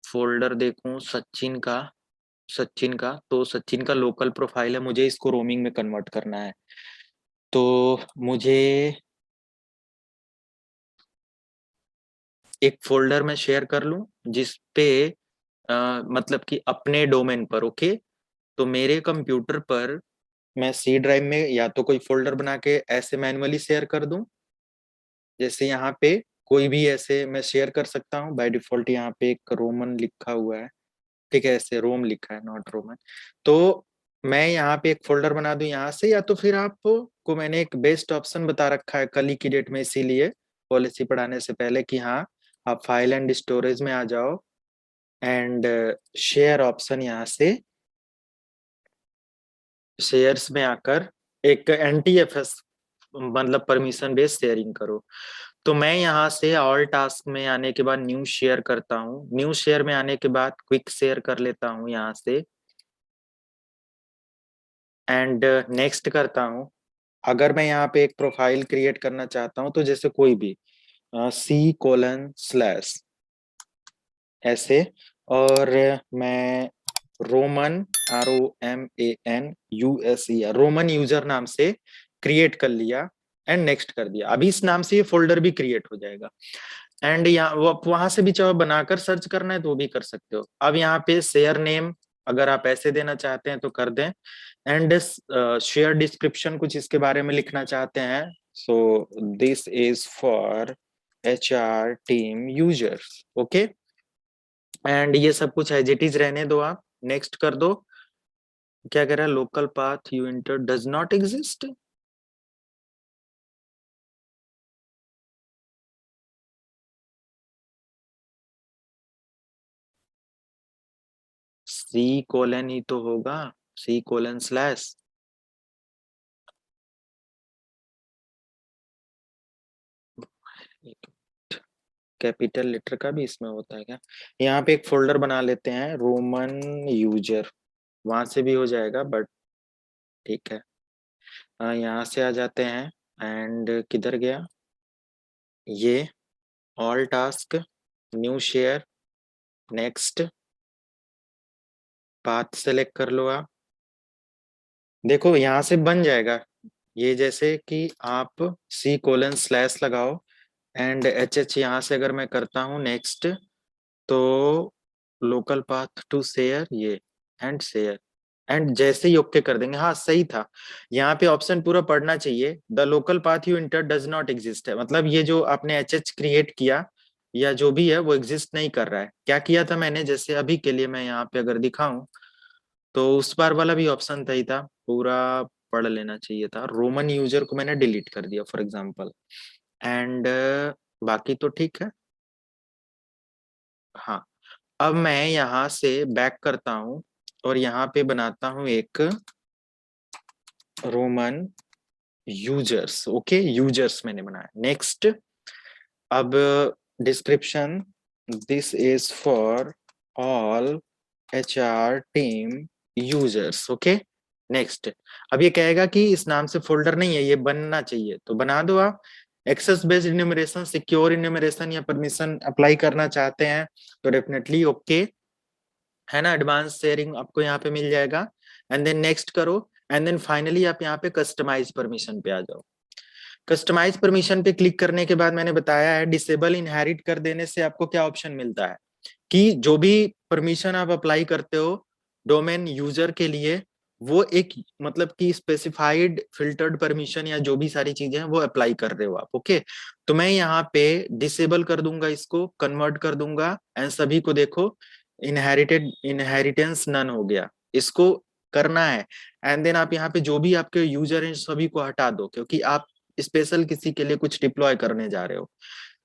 फोल्डर देखूं सचिन का तो सचिन का लोकल प्रोफाइल है, मुझे इसको रोमिंग में कन्वर्ट करना है। तो मुझे एक फोल्डर में शेयर कर लूं जिस पे मतलब कि अपने डोमेन पर, ओके। तो मेरे कंप्यूटर पर मैं सी ड्राइव में या तो कोई फोल्डर बना के ऐसे मैन्युअली शेयर कर दूं, जैसे यहाँ पे कोई भी ऐसे मैं शेयर कर सकता हूँ। बाय डिफॉल्ट यहाँ पे एक रोमन लिखा हुआ है, ठीक है, ऐसे रोम लिखा है, नॉट रोमन। तो मैं यहाँ पे एक फोल्डर बना दूं यहाँ से, या तो फिर आपको मैंने एक बेस्ट ऑप्शन बता रखा है कल ही की डेट में, इसीलिए पॉलिसी पढ़ाने से पहले कि हाँ आप फाइल एंड स्टोरेज में आ जाओ एंड शेयर ऑप्शन, यहाँ से शेयर्स में आकर एक NTFS मतलब परमिशन बेस्ड शेयरिंग करो। तो मैं यहाँ से ऑल टास्क में आने के बाद न्यू शेयर करता हूँ, न्यू शेयर में आने के बाद क्विक शेयर कर लेता हूँ यहाँ से एंड नेक्स्ट करता हूँ। अगर मैं यहाँ पे एक प्रोफाइल क्रिएट करना चाहता हूँ तो जैसे कोई भी C:/ ऐसे, और मैं रोमन ROMANUSE रोमन यूजर नाम से क्रिएट कर लिया एंड नेक्स्ट कर दिया। अभी इस नाम से ये फोल्डर भी क्रिएट हो जाएगा एंड यहाँ वहां से भी चाहे बनाकर सर्च करना है तो भी कर सकते हो। अब यहाँ पे शेयर नेम अगर आप ऐसे देना चाहते हैं तो कर दें एंड शेयर डिस्क्रिप्शन कुछ इसके बारे में लिखना चाहते हैं, so this is for HR team users, okay. And ये सब कुछ एज इट इज रहने दो, आप नेक्स्ट कर दो। क्या कह रहा है, local path you inter does not exist. C:/ ही तो होगा, C:/। कैपिटल लेटर का भी इसमें होता है क्या? यहाँ पे एक फोल्डर बना लेते हैं रोमन यूजर, वहां से भी हो जाएगा बट ठीक है। यहाँ से आ जाते हैं एंड किधर गया ये, all task, new share, next, path select कर लो आप। देखो यहाँ से बन जाएगा ये, जैसे कि आप C:/ लगाओ एंड HH यहाँ से अगर मैं करता हूँ नेक्स्ट, तो लोकल पाथ टू शेयर ये एंड शेयर एंड जैसे ही ओके कर देंगे। हाँ सही था, यहाँ पे ऑप्शन पूरा पढ़ना चाहिए, the local path you inter does not exist है, मतलब ये जो आपने HH क्रिएट किया या जो भी है वो एग्जिस्ट नहीं कर रहा है। क्या किया था मैंने, जैसे अभी के लिए मैं यहाँ पे अगर दिखाऊं तो उस बार वाला भी ऑप्शन सही था, पूरा पढ़ लेना चाहिए था। रोमन यूजर को मैंने डिलीट कर दिया फॉर एग्जाम्पल एंड बाकी तो ठीक है। हाँ, अब मैं यहाँ से बैक करता हूँ और यहाँ पे बनाता हूँ एक रोमन यूजर्स, ओके, यूजर्स मैंने बनाया। नेक्स्ट, अब description, this is for all HR team users, okay. Next, अब ये कहेगा कि इस नाम से फोल्डर नहीं है, ये बनना चाहिए तो बना दो आप। Access based enumeration, secure enumeration या परमिशन अप्लाई करना चाहते हैं तो डेफिनेटली ओके, है ना, एडवांस शेयरिंग आपको यहाँ पे मिल जाएगा एंड देन नेक्स्ट करो एंड देन फाइनली आप यहाँ पे कस्टमाइज परमिशन पे आ जाओ। कस्टमाइज परमिशन पे क्लिक करने के बाद मैंने बताया है डिसेबल इनहेरिट कर देने से आपको क्या ऑप्शन मिलता है कि जो भी परमिशन आप अप्लाई करते हो डोमेन यूजर के लिए, वो एक मतलब कि स्पेसिफाइड फिल्टर्ड परमिशन या जो भी सारी चीजें हैं वो अप्लाई कर रहे हो आप, ओके। तो मैं यहाँ पे डिसेबल कर दूंगा, इसको कन्वर्ट कर दूंगा एंड सभी को देखो इनहेरिटेंस नन हो गया, इसको करना है। एंड देन आप यहाँ पे जो भी आपके यूजर हैं सभी को हटा दो, क्योंकि आप स्पेशल किसी के लिए कुछ डिप्लॉय करने जा रहे हो।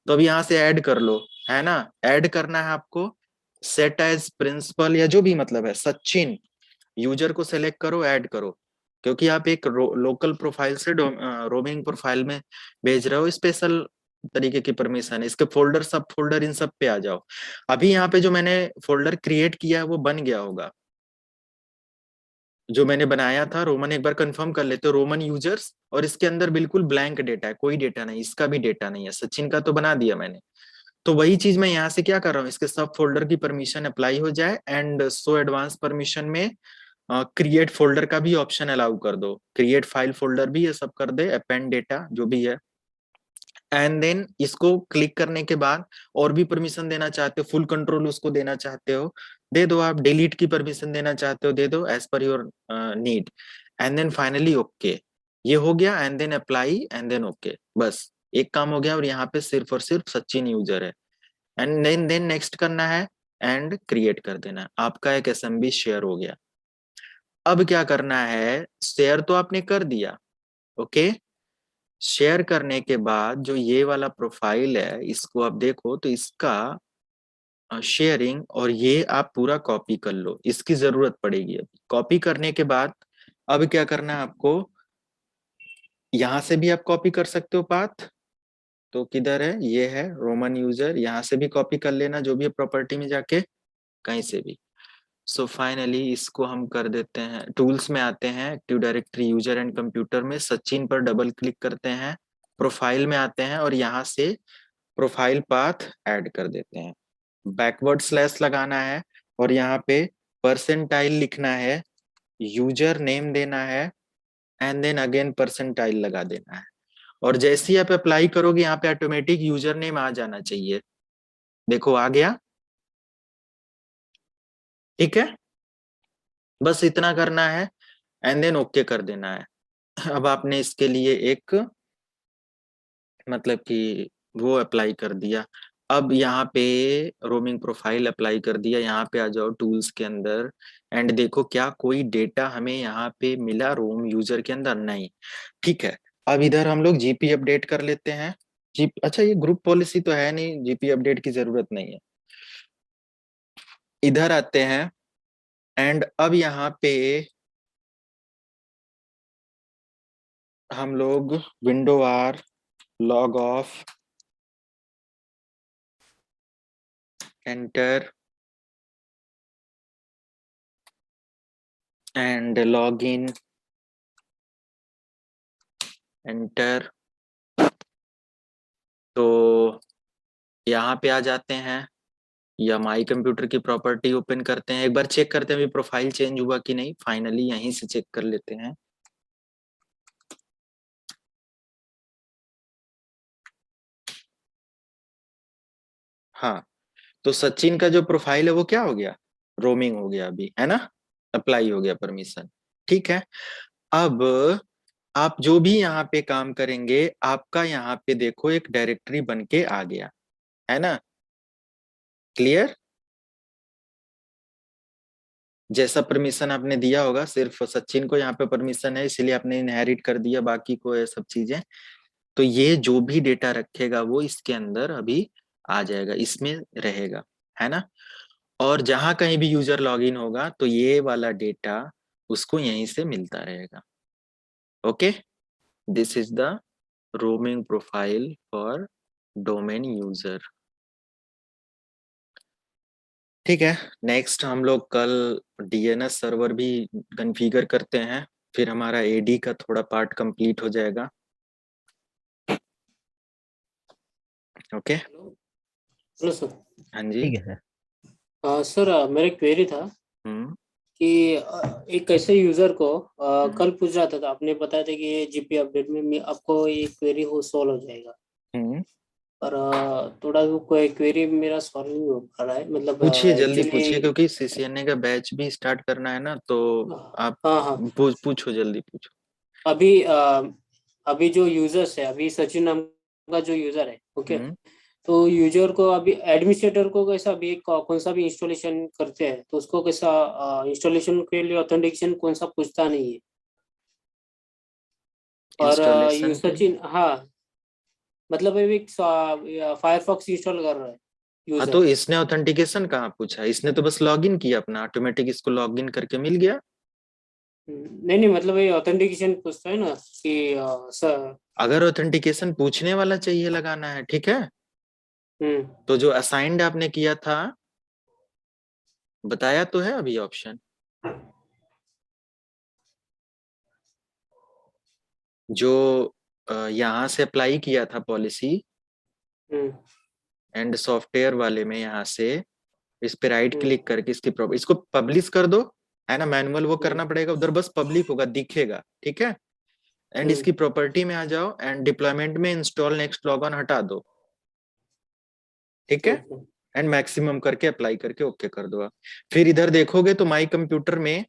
तो अब यहाँ से ऐड कर लो, है ना, ऐड करना है आपको सेट एज प्रिंसिपल या जो भी मतलब है सचिन, यूजर को सेलेक्ट करो, ऐड करो, क्योंकि आप एक लोकल प्रोफाइल से रोमिंग प्रोफाइल में भेज रहे हो स्पेशल तरीके की परमिशन है, इसके फोल्डर सब फोल्डर इन सब पे आ जाओ। अभी यहाँ पे जो मैंने फोल्डर क्रिएट किया है वो बन गया होगा, जो मैंने बनाया था रोमन, एक बार कंफर्म कर लेते हो, रोमन यूजर्स, और इसके अंदर बिल्कुल ब्लैंक डेटा है, कोई डेटा नहीं, इसका भी डेटा नहीं है, सचिन का तो बना दिया मैंने। तो वही चीज मैं यहाँ से क्या कर रहा हूँ, इसके सब फोल्डर की परमिशन अप्लाई हो जाए, एंड सो एडवांस परमिशन में क्रिएट फोल्डर का भी ऑप्शन अलाउ कर दो, क्रिएट फाइल फोल्डर भी ये सब कर दे, अपेंड डेटा जो भी है। एंड देन इसको क्लिक करने के बाद और भी परमिशन देना चाहते हो, फुल कंट्रोल उसको देना चाहते हो दे दो, आप डिलीट की परमिशन देना चाहते हो दे दो, as per your need. And then finally okay, ये हो गया, and then apply, and then okay, बस एक काम हो गया, और यहाँ पे सिर्फ और सिर्फ सचिन यूजर है। एंड देन नेक्स्ट करना है एंड क्रिएट कर देना, आपका एक एसएमबी शेयर हो गया। अब क्या करना है, शेयर तो आपने कर दिया, ओके। शेयर करने के बाद जो ये वाला प्रोफाइल है इसको आप देखो तो इसका शेयरिंग, और ये आप पूरा कॉपी कर लो, इसकी जरूरत पड़ेगी। अब कॉपी करने के बाद अब क्या करना है आपको, यहां से भी आप कॉपी कर सकते हो पाथ, तो किधर है, ये है रोमन यूजर, यहाँ से भी कॉपी कर लेना जो भी है प्रॉपर्टी में जाके कहीं से भी। सो फाइनली इसको हम कर देते हैं, टूल्स में आते हैं, active directory user and computer में सचिन पर डबल क्लिक करते हैं, प्रोफाइल में आते हैं और यहाँ से प्रोफाइल पाथ ऐड कर देते हैं, बैकवर्ड स्लैश लगाना है, और यहाँ पे परसेंटाइल लिखना है, यूजर नेम देना है, एंड देन अगेन परसेंटाइल लगा देना है। और जैसे ही आप अप्लाई करोगे यहाँ पे ऑटोमेटिक यूजर नेम आ जाना चाहिए, देखो आ गया, ठीक है, बस इतना करना है, एंड देन ओके कर देना है। अब आपने इसके लिए एक मतलब कि वो अप्लाई कर दिया। अब यहाँ पे रोमिंग प्रोफाइल अप्लाई कर दिया, यहाँ पे आ जाओ टूल्स के अंदर, एंड देखो क्या कोई डेटा हमें यहाँ पे मिला रोम यूजर के अंदर, नहीं, ठीक है। अब इधर हम लोग जीपी अपडेट कर लेते हैं, जी अच्छा ये ग्रुप पॉलिसी तो है नहीं, जीपी अपडेट की जरूरत नहीं है। इधर आते हैं, एंड अब यहाँ पे हम लोग window R log off enter and log in enter, तो यहाँ पे आ जाते हैं, या माई कंप्यूटर की प्रॉपर्टी ओपन करते हैं, एक बार चेक करते हैं अभी प्रोफाइल चेंज हुआ कि नहीं, फाइनली यहीं से चेक कर लेते हैं। हाँ, तो सचिन का जो प्रोफाइल है वो क्या हो गया, रोमिंग हो गया अभी, है ना, अप्लाई हो गया परमिशन, ठीक है। अब आप जो भी यहाँ पे काम करेंगे आपका यहाँ पे देखो एक डायरेक्टरी बन के आ गया, है ना, क्लियर, जैसा परमिशन आपने दिया होगा, सिर्फ सचिन को यहाँ पे परमिशन है इसलिए आपने इनहेरिट कर दिया, बाकी को ये सब चीजें, तो ये जो भी डेटा रखेगा वो इसके अंदर अभी आ जाएगा, इसमें रहेगा, है ना। और जहां कहीं भी यूजर लॉगिन होगा तो ये वाला डेटा उसको यहीं से मिलता रहेगा, okay. This is the roaming profile for domain user, ठीक है। नेक्स्ट हम लोग कल डीएनएस सर्वर भी कॉन्फ़िगर करते हैं, फिर हमारा एडी का थोड़ा पार्ट कंप्लीट हो जाएगा, ओके। Hello sir. हाँ जी। ठीक है सर। सर मेरा क्वेरी था हम्म कि एक ऐसे यूजर को कल पूछ रहा था, आपने बताया था कि ये जीपी अपडेट में आपको ये क्वेरी हो सॉल्व हो जाएगा, हम्म पर थोड़ा वो कोई क्वेरी मेरा सॉल्व नहीं हो पा रहा है, मतलब पूछिए, जल्दी पूछिए, एक्चुअली। क्योंकि सीसीएनए का बैच भी स्टार्ट करना है ना, तो आप हाँ हाँ। पूछो, जल्दी पूछो। अभी अभी जो यूजर्स है, अभी सचिन नाम का जो यूजर है, ओके, हम्म तो यूजर को अभी एडमिनिस्ट्रेटर को कैसा भी कौन सा भी इंस्टॉलेशन करते हैं तो उसको कैसा इंस्टॉलेशन के लिए ऑथेंटिकेशन कौन सा पूछता नहीं है, और इंस्टॉलेशन के लिए, सचिन, हाँ, मतलब अभी फायरफॉक्स इंस्टॉल कर रहा है हाँ यूजर। तो इसने ऑथेंटिकेशन कहाँ पूछा, इसने तो बस लॉगिन किया अपना, ऑटोमेटिक इसको लॉगिन करके मिल गया। नहीं नहीं, मतलब ये ऑथेंटिकेशन पूछता है ना कि अगर ऑथेंटिकेशन पूछने वाला चाहिए लगाना है, ठीक है, तो जो असाइंड आपने किया था बताया तो है अभी ऑप्शन, जो यहाँ से अप्लाई किया था पॉलिसी एंड सॉफ्टवेयर वाले में, यहाँ से इस पे राइट क्लिक करके इसको पब्लिश कर दो, है ना, मैनुअल वो करना पड़ेगा, उधर बस पब्लिक होगा, दिखेगा, ठीक है। एंड इसकी प्रॉपर्टी में आ जाओ एंड डिप्लॉयमेंट में इंस्टॉल नेक्स्ट लॉग ऑन हटा दो, ठीक है, एंड मैक्सिमम करके अप्लाई करके ओके कर दो आप। फिर इधर देखोगे तो माई कंप्यूटर में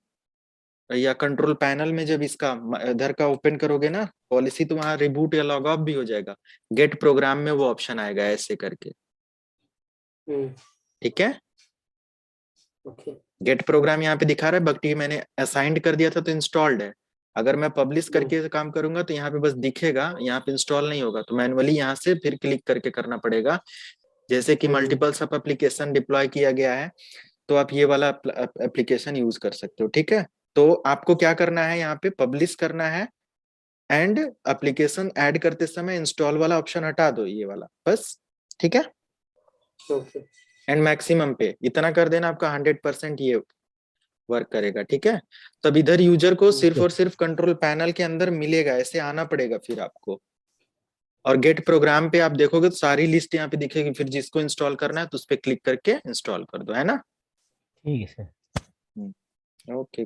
या कंट्रोल पैनल में जब इसका इधर का ओपन करोगे ना पॉलिसी, तो वहां रिबूट या लॉग ऑफ भी हो जाएगा, गेट प्रोग्राम में वो ऑप्शन आएगा ऐसे करके, ठीक है। गेट प्रोग्राम यहाँ पे दिखा रहा है, बट मैंने असाइंड कर दिया था तो इंस्टॉल्ड है। अगर मैं पब्लिश करके काम करूंगा तो यहाँ पे बस दिखेगा, यहाँ पे इंस्टॉल नहीं होगा, तो मैनुअली यहाँ से फिर क्लिक करके करना पड़ेगा। जैसे कि मल्टीपल सब एप्लीकेशन डिप्लॉय किया गया है, तो आप ये वाला एप्लीकेशन यूज कर सकते हो, ठीक है। तो आपको क्या करना है, यहाँ पे पब्लिश करना है एंड एप्लीकेशन ऐड करते समय इंस्टॉल वाला ऑप्शन हटा दो, ये वाला बस, ठीक है। एंड मैक्सिमम पे इतना कर देना, आपका 100% ये वर्क करेगा, ठीक है। तब इधर यूजर को सिर्फ और सिर्फ कंट्रोल पैनल के अंदर मिलेगा, ऐसे आना पड़ेगा फिर आपको। और गेट प्रोग्राम पे आप देखोगे तो सारी लिस्ट यहाँ पे दिखेगी, फिर जिसको इंस्टॉल करना है तो उस पर क्लिक करके इंस्टॉल कर दो, है ना। ठीक है सर। ओके।